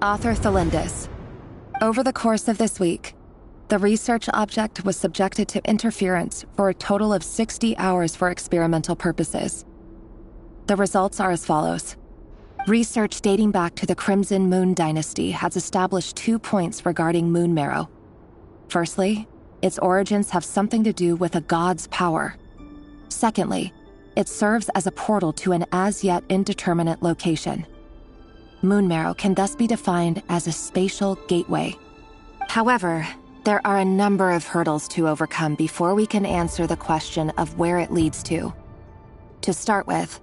Author Thelindis. Over the course of this week, the research object was subjected to interference for a total of 60 hours for experimental purposes. The results are as follows. Research dating back to the Crimson Moon Dynasty has established 2 points regarding moon marrow. Firstly, its origins have something to do with a god's power. Secondly, it serves as a portal to an as-yet indeterminate location. Moon marrow can thus be defined as a spatial gateway. However, there are a number of hurdles to overcome before we can answer the question of where it leads to. To start with,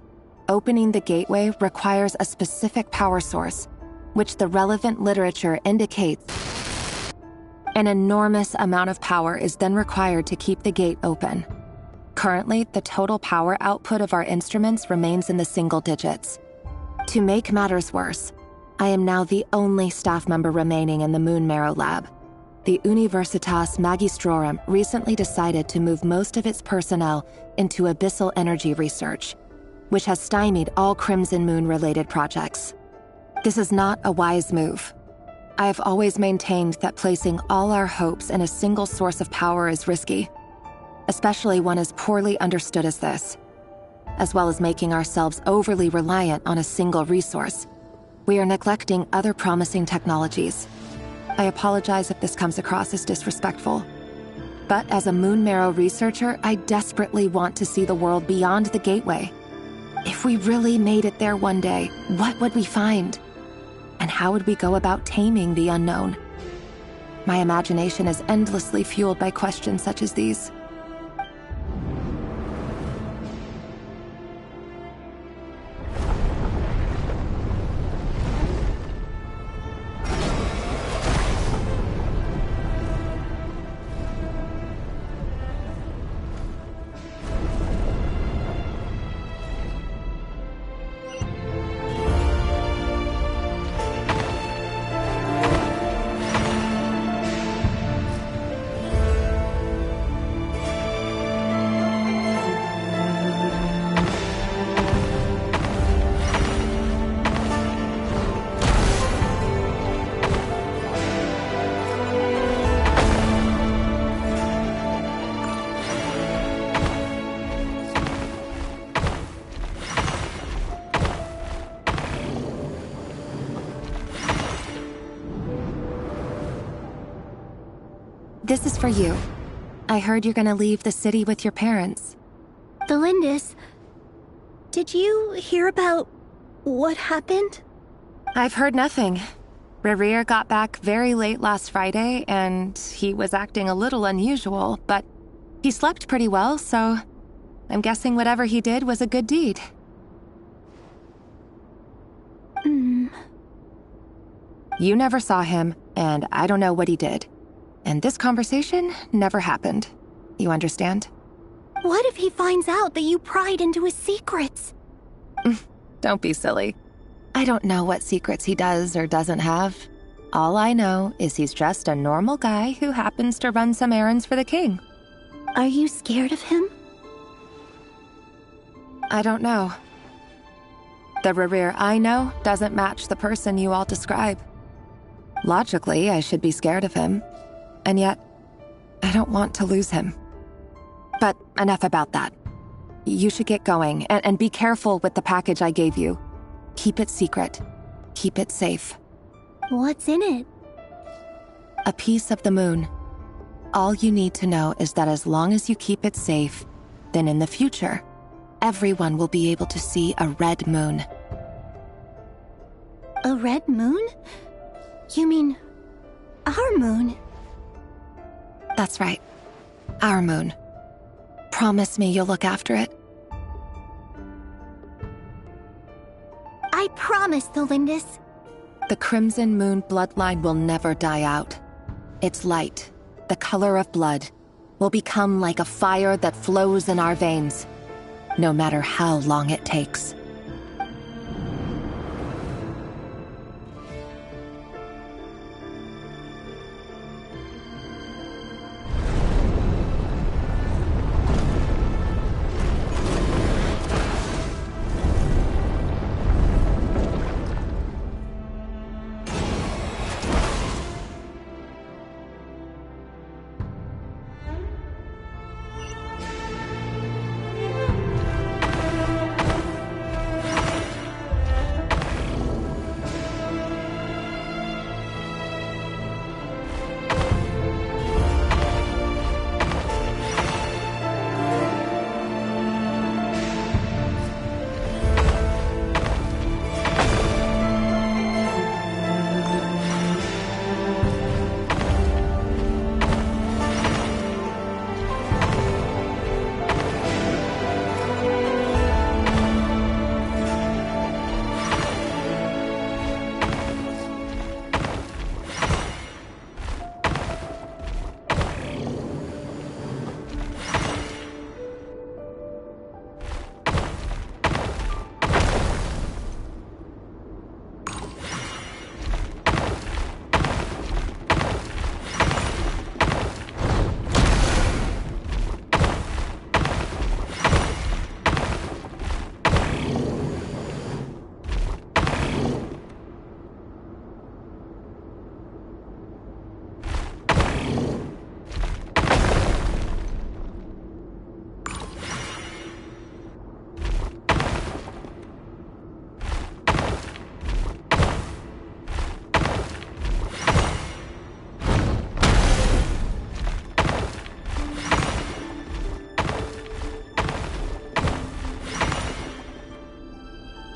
opening the gateway requires a specific power source, which the relevant literature indicates. An enormous amount of power is then required to keep the gate open. Currently, the total power output of our instruments remains in the single digits. To make matters worse, I am now the only staff member remaining in the Moon Marrow lab. The Universitas Magistrorum recently decided to move most of its personnel into abyssal energy research, which has stymied all Crimson Moon-related projects. This is not a wise move. I have always maintained that placing all our hopes in a single source of power is risky, especially one as poorly understood as this. As well as making ourselves overly reliant on a single resource, we are neglecting other promising technologies. I apologize if this comes across as disrespectful. But as a Moon Marrow researcher, I desperately want to see the world beyond the gateway. If we really made it there one day, what would we find? And how would we go about taming the unknown? My imagination is endlessly fueled by questions such as these. for you. I heard you're gonna leave the city with your parents. The Lindis, did you hear about what happened? I've heard nothing. Rerir got back very late last Friday, and he was acting a little unusual, but he slept pretty well, so I'm guessing whatever he did was a good deed. You never saw him, and I don't know what he did. And this conversation never happened. You understand? What if he finds out that you pried into his secrets? Don't be silly. I don't know what secrets he does or doesn't have. All I know is he's just a normal guy who happens to run some errands for the king. Are you scared of him? I don't know. The Rerir I know doesn't match the person you all describe. Logically, I should be scared of him. And yet, I don't want to lose him. But enough about that. You should get going, and be careful with the package I gave you. Keep it secret. Keep it safe. What's in it? A piece of the moon. All you need to know is that as long as you keep it safe, then in the future, everyone will be able to see a red moon. A red moon? You mean our moon? That's right. Our moon. Promise me you'll look after it. I promise, the Lindis. The Crimson Moon bloodline will never die out. Its light, the color of blood, will become like a fire that flows in our veins, no matter how long it takes.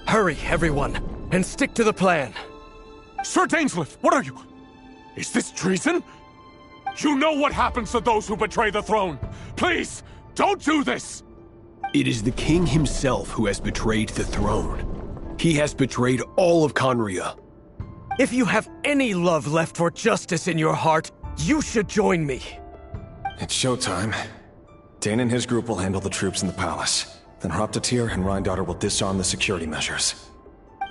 Hurry, everyone, and stick to the plan. Sir Dainsleif, what are you? Is this treason? You know what happens to those who betray the throne. Please, don't do this! It is the king himself who has betrayed the throne. He has betrayed all of Conria. If you have any love left for justice in your heart, you should join me. It's showtime. Dane and his group will handle the troops in the palace. Then Hraptatir and Rhindaughter will disarm the security measures.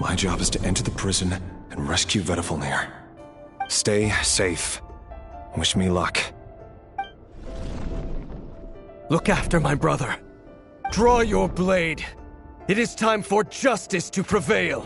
My job is to enter the prison and rescue Vedifalnir. Stay safe. Wish me luck. Look after my brother. Draw your blade. It is time for justice to prevail.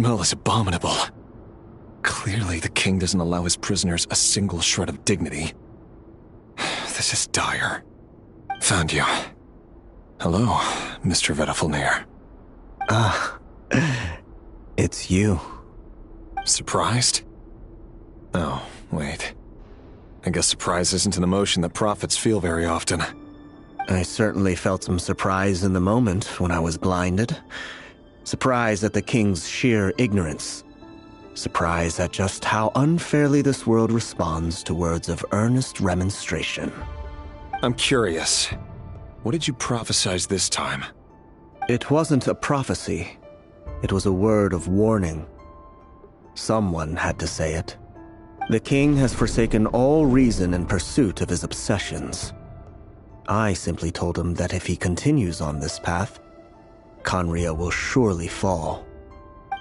smell is abominable. Clearly, the king doesn't allow his prisoners a single shred of dignity. This is dire. Found you. Hello, Mr. Vedafilnir. It's you. Surprised? Oh, wait. I guess surprise isn't an emotion that prophets feel very often. I certainly felt some surprise in the moment when I was blinded. Surprise at the king's sheer ignorance. Surprise at just how unfairly this world responds to words of earnest remonstration. I'm curious. What did you prophesize this time? It wasn't a prophecy. It was a word of warning. Someone had to say it. The king has forsaken all reason in pursuit of his obsessions. I simply told him that if he continues on this path, Khaenri'ah will surely fall.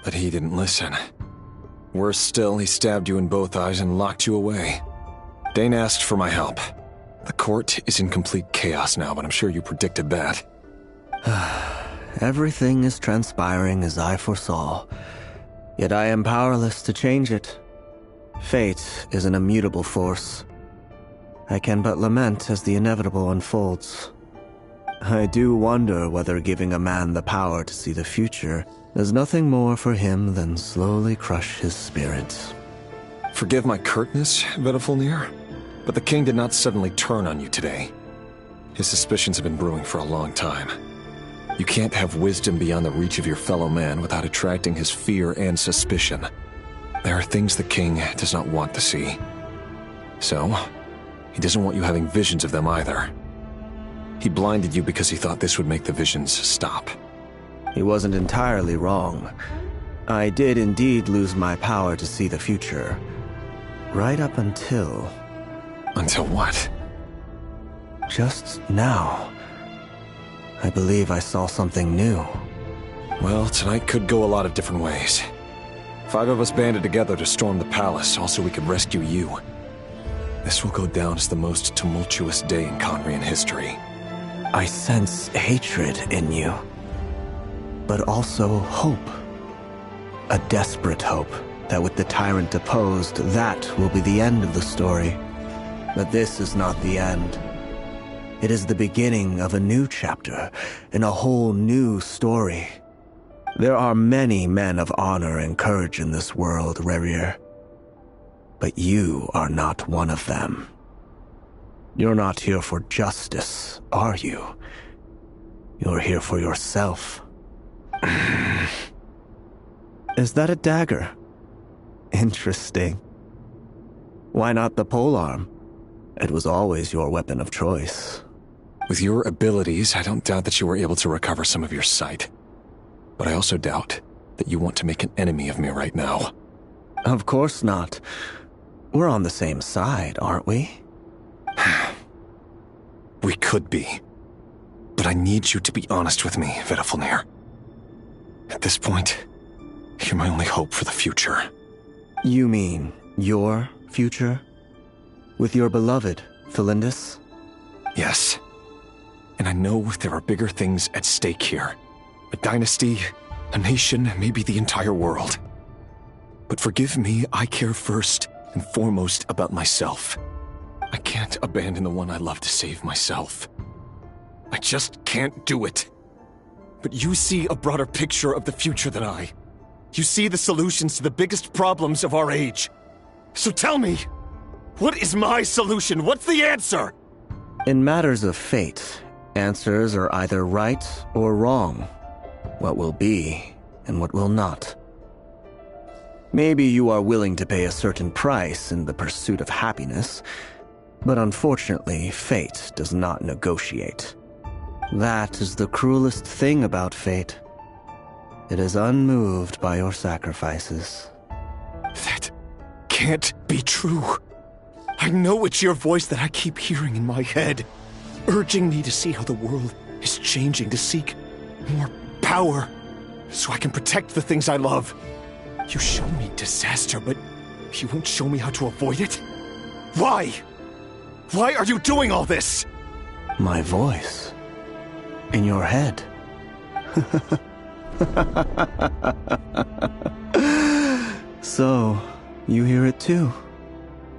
But he didn't listen. Worse still, he stabbed you in both eyes and locked you away. Dane asked for my help. The court is in complete chaos now, but I'm sure you predicted that. Everything is transpiring as I foresaw, yet I am powerless to change it. Fate is an immutable force. I can but lament as the inevitable unfolds. I do wonder whether giving a man the power to see the future is nothing more for him than slowly crush his spirit. Forgive my curtness, Vedafilnir, but the king did not suddenly turn on you today. His suspicions have been brewing for a long time. You can't have wisdom beyond the reach of your fellow man without attracting his fear and suspicion. There are things the king does not want to see. So, he doesn't want you having visions of them either. He blinded you because he thought this would make the visions stop. He wasn't entirely wrong. I did indeed lose my power to see the future. Right up until... Until what? Just now. I believe I saw something new. Well, tonight could go a lot of different ways. 5 of us banded together to storm the palace, also we could rescue you. This will go down as the most tumultuous day in Khaenri'ah history. I sense hatred in you, but also hope. A desperate hope that with the tyrant deposed, that will be the end of the story. But this is not the end. It is the beginning of a new chapter in a whole new story. There are many men of honor and courage in this world, Rerir. But you are not one of them. You're not here for justice, are you? You're here for yourself. Is that a dagger? Interesting. Why not the polearm? It was always your weapon of choice. With your abilities, I don't doubt that you were able to recover some of your sight. But I also doubt that you want to make an enemy of me right now. Of course not. We're on the same side, aren't we? We could be. But I need you to be honest with me, Vedafilnir. At this point, you're my only hope for the future. You mean your future? With your beloved, Felindis? Yes. And I know there are bigger things at stake here. A dynasty, a nation, maybe the entire world. But forgive me, I care first and foremost about myself. I can't abandon the one I love to save myself. I just can't do it. But you see a broader picture of the future than I. You see the solutions to the biggest problems of our age. So tell me, what is my solution? What's the answer? In matters of fate, answers are either right or wrong. What will be and what will not. Maybe you are willing to pay a certain price in the pursuit of happiness, but unfortunately, fate does not negotiate. That is the cruelest thing about fate. It is unmoved by your sacrifices. That can't be true. I know it's your voice that I keep hearing in my head, urging me to see how the world is changing, to seek more power, so I can protect the things I love. You show me disaster, but you won't show me how to avoid it? Why? Why are you doing all this? My voice. In your head. So, you hear it too.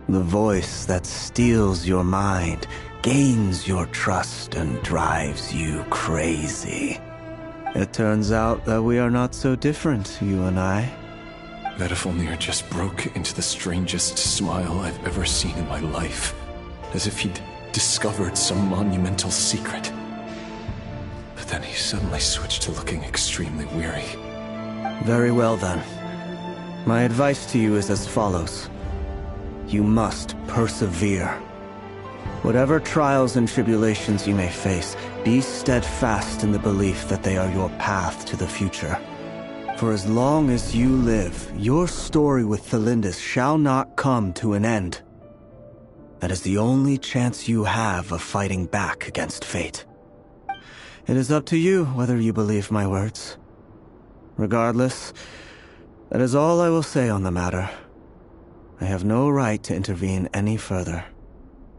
The voice that steals your mind, gains your trust, and drives you crazy. It turns out that we are not so different, you and I. Vedifilnir just broke into the strangest smile I've ever seen in my life, as if he'd discovered some monumental secret. But then he suddenly switched to looking extremely weary. Very well then. My advice to you is as follows. You must persevere. Whatever trials and tribulations you may face, be steadfast in the belief that they are your path to the future. For as long as you live, your story with Thelindis shall not come to an end. That is the only chance you have of fighting back against fate. It is up to you whether you believe my words. Regardless, that is all I will say on the matter. I have no right to intervene any further.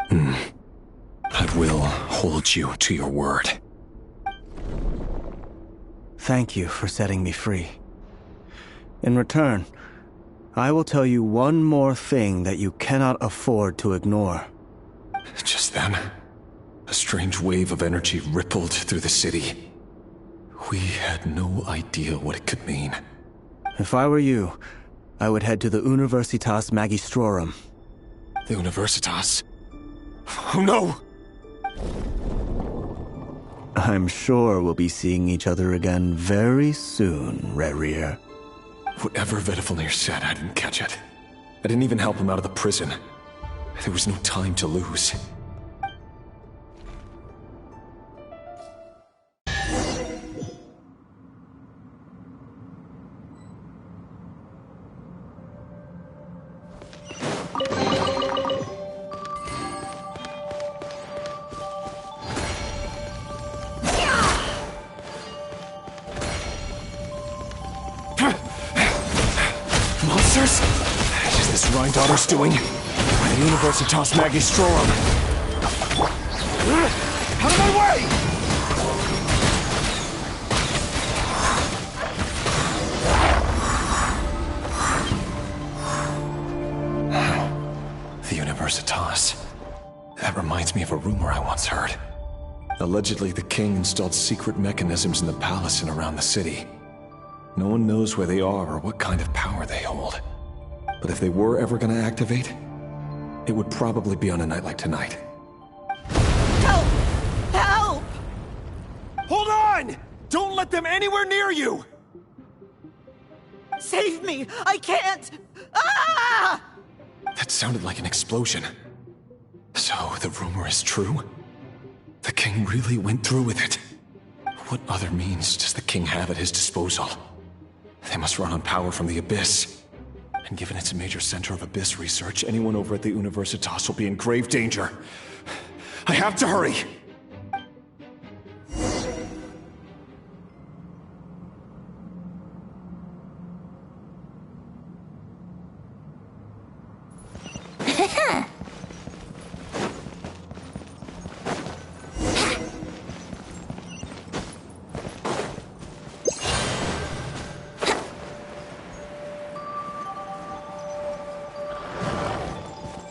I will hold you to your word. Thank you for setting me free. In return, I will tell you one more thing that you cannot afford to ignore. Just then, a strange wave of energy rippled through the city. We had no idea what it could mean. If I were you, I would head to the Universitas Magistrorum. The Universitas? Oh no! I'm sure we'll be seeing each other again very soon, Rerir. Whatever Vedifilnir said, I didn't catch it. I didn't even help him out of the prison. There was no time to lose. Monsters? Is this Rhindaughter's doing? The Universitas Magistrorum. Out of my way! The Universitas. That reminds me of a rumor I once heard. Allegedly, the king installed secret mechanisms in the palace and around the city. No one knows where they are or what kind of power they hold. But if they were ever going to activate, it would probably be on a night like tonight. Help! Help! Hold on! Don't let them anywhere near you! Save me! I can't! Ah! That sounded like an explosion. So, the rumor is true? The king really went through with it? What other means does the king have at his disposal? They must run on power from the Abyss. And given it's a major center of Abyss research, anyone over at the Universitas will be in grave danger. I have to hurry!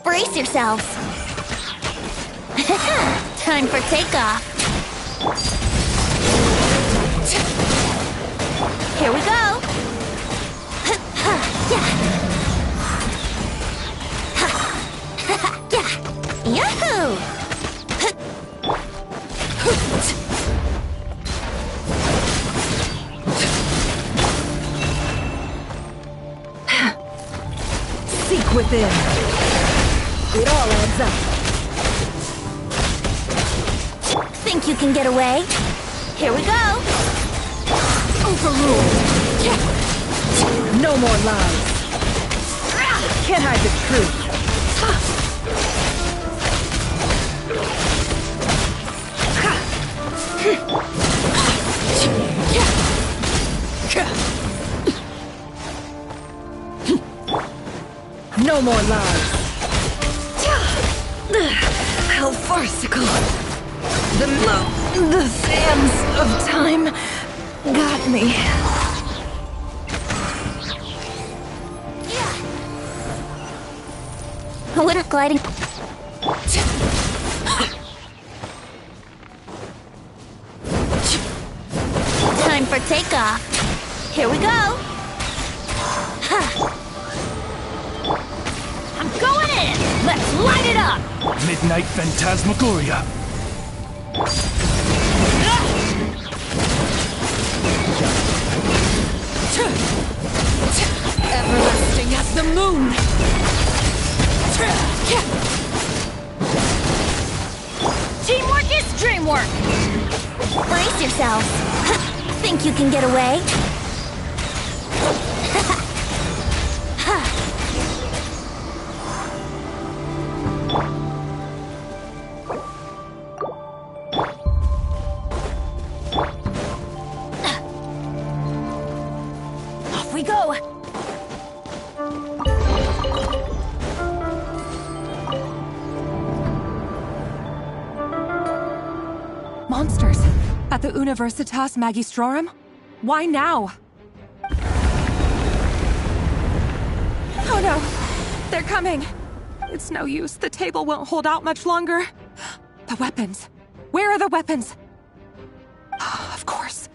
Brace yourselves. Time for takeoff. Here we go. Yahoo! Seek within. It all adds up. Think you can get away? Here we go. Overruled. No more lies. Can't hide the truth. No more lies. How farcical. The sands of time got me. Yeah. We're not gliding. Time for takeoff. Here we go. I'm going in. Let's light it up. Midnight Phantasmagoria. Everlasting as the moon! Teamwork is dreamwork. Brace yourself. Think you can get away? Off we go! Monsters! At the Universitas Magistrorum? Why now? Oh no! They're coming! It's no use. The table won't hold out much longer. The weapons. Where are the weapons? Of course.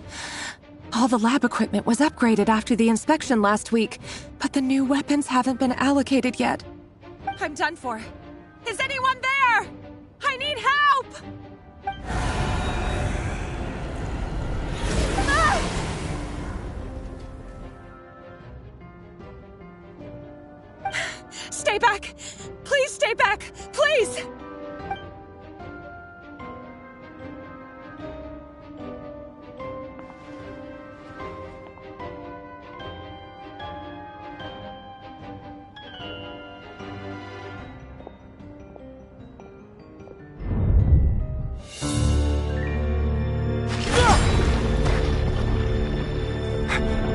All the lab equipment was upgraded after the inspection last week, but the new weapons haven't been allocated yet. I'm done for. Is anyone there? I need help! Stay back! Please stay back! Please!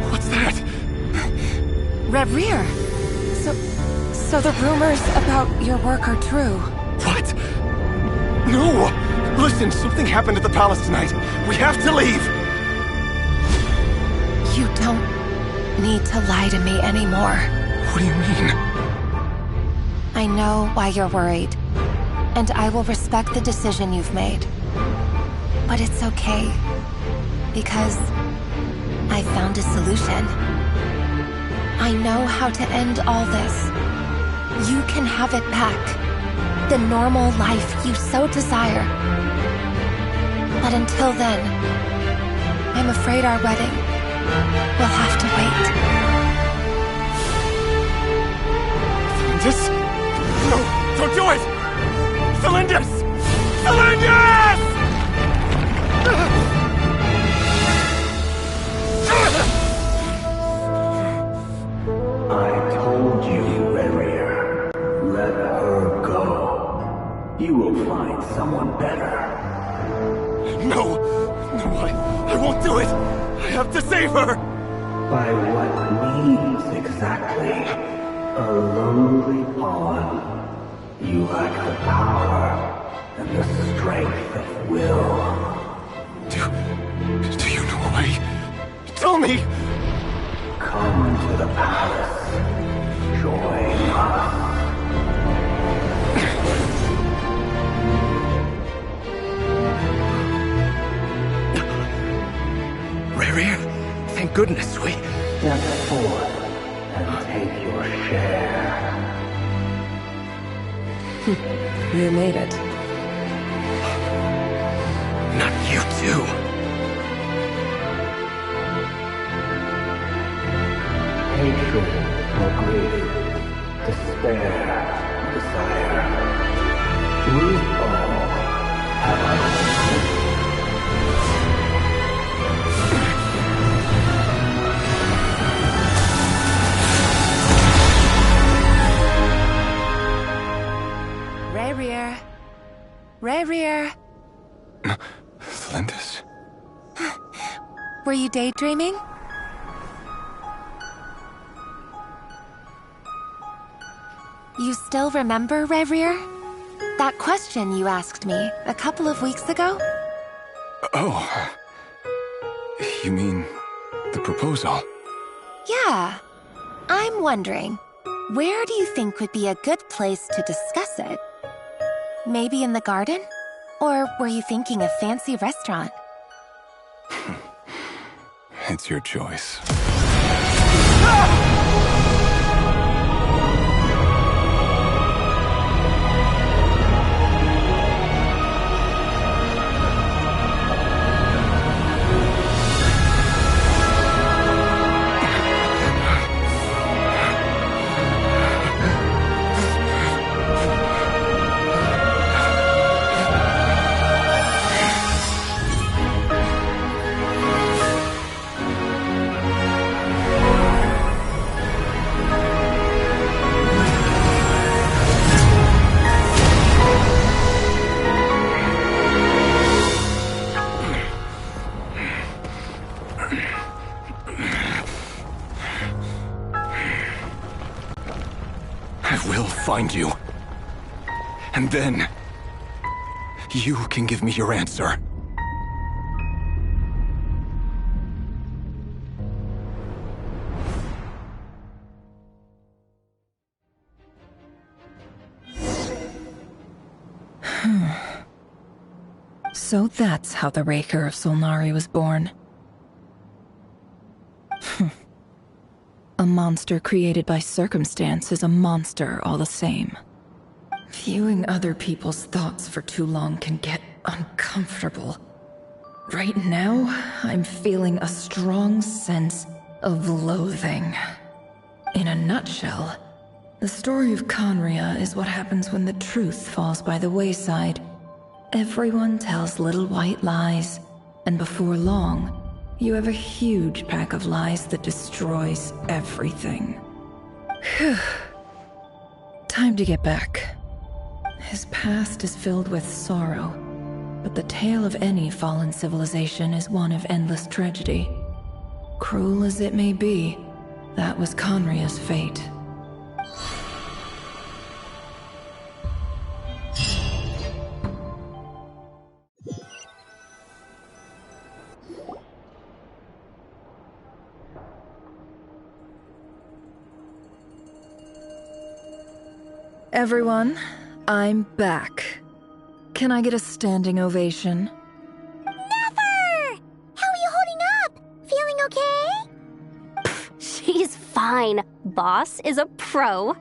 What's that? Reverie! So the rumors about your work are true. What? No! Listen, something happened at the palace tonight. We have to leave! You don't need to lie to me anymore. What do you mean? I know why you're worried, and I will respect the decision you've made. But it's okay, because I found a solution. I know how to end all this. You can have it back. The normal life you so desire. But until then, I'm afraid our wedding will have to wait. Celindus? No! Don't do it! Celindus! Celindus! I told you, Reverie. Let her go. You will find someone better. No! No, I won't do it! I have to save her! By what means exactly? A lowly pawn. You lack the power and the strength of will. Do you know a way? Tell me! Come to the palace. Join us. Reverie, thank goodness we... Step forth and take your share. You made it. Not you too. Hatred or grief, despair, desire. We all have identity. Reverie. Reverie. Celindus? Were you daydreaming? You still remember, Reverie? That question you asked me a couple of weeks ago? Oh. You mean the proposal? Yeah. I'm wondering, Where do you think would be a good place to discuss it? Maybe in the garden? Or were you thinking a fancy restaurant? It's your choice. Find you. And then, you can give me your answer. So that's how the Raker of Solnari was born. A monster created by circumstance is a monster all the same. Viewing other people's thoughts for too long can get uncomfortable. Right now, I'm feeling a strong sense of loathing. In a nutshell, the story of Conria is what happens when the truth falls by the wayside. Everyone tells little white lies, and before long, you have a huge pack of lies that destroys everything. Whew. Time to get back. His past is filled with sorrow, but the tale of any fallen civilization is one of endless tragedy. Cruel as it may be, that was Conria's fate. Everyone, I'm back. Can I get a standing ovation? Never! How are you holding up? Feeling okay? She's fine. Boss is a pro.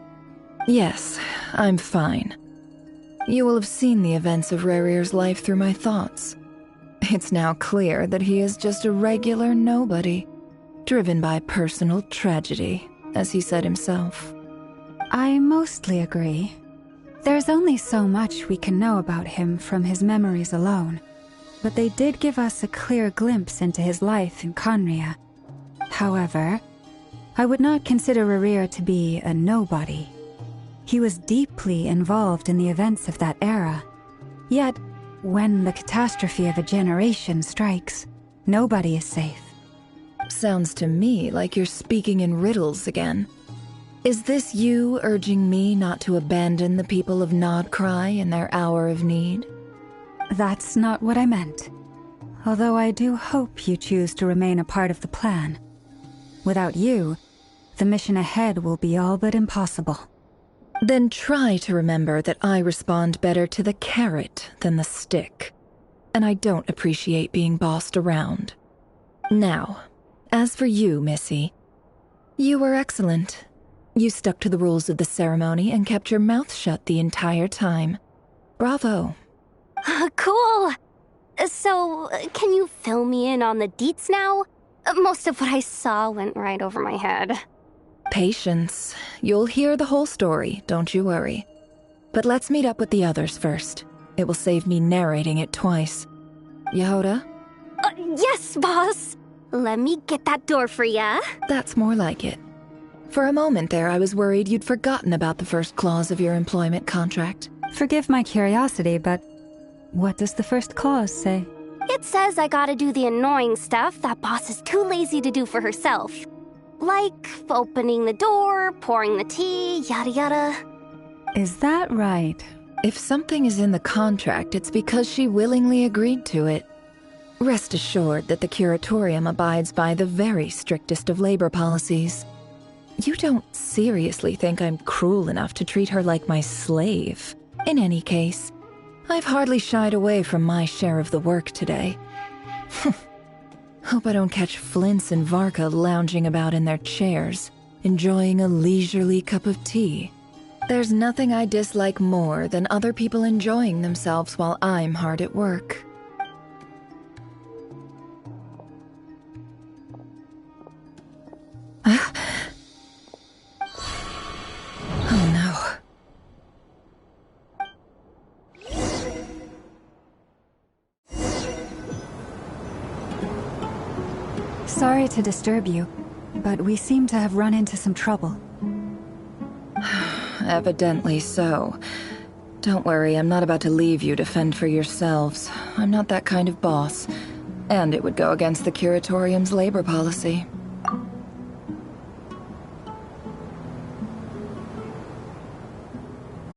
Yes, I'm fine. You will have seen the events of Rarir's life through my thoughts. It's now clear that he is just a regular nobody, driven by personal tragedy, as he said himself. I mostly agree. There's only so much we can know about him from his memories alone, but they did give us a clear glimpse into his life in Conria. However, I would not consider Rarir to be a nobody. He was deeply involved in the events of that era. Yet, when the catastrophe of a generation strikes, nobody is safe. Sounds to me like you're speaking in riddles again. Is this you urging me not to abandon the people of Nodcry in their hour of need? That's not what I meant. Although I do hope you choose to remain a part of the plan. Without you, the mission ahead will be all but impossible. Then try to remember that I respond better to the carrot than the stick. And I don't appreciate being bossed around. Now, as for you, Missy, you were excellent. You stuck to the rules of the ceremony and kept your mouth shut the entire time. Bravo. Cool. So, can you fill me in on the deets now? Most of what I saw went right over my head. Patience. You'll hear the whole story, don't you worry. But let's meet up with the others first. It will save me narrating it twice. Yehoda? Yes, boss. Let me get that door for ya. That's more like it. For a moment there, I was worried you'd forgotten about the first clause of your employment contract. Forgive my curiosity, but what does the first clause say? It says I gotta do the annoying stuff that boss is too lazy to do for herself. Like opening the door, pouring the tea, yada yada. Is that right? If something is in the contract, it's because she willingly agreed to it. Rest assured that the Curatorium abides by the very strictest of labor policies. You don't seriously think I'm cruel enough to treat her like my slave. In any case, I've hardly shied away from my share of the work today. Hope I don't catch Flintz and Varka lounging about in their chairs, enjoying a leisurely cup of tea. There's nothing I dislike more than other people enjoying themselves while I'm hard at work. Oh no. Sorry to disturb you, but we seem to have run into some trouble. Evidently so. Don't worry, I'm not about to leave you to fend for yourselves. I'm not that kind of boss. And it would go against the Curatorium's labor policy.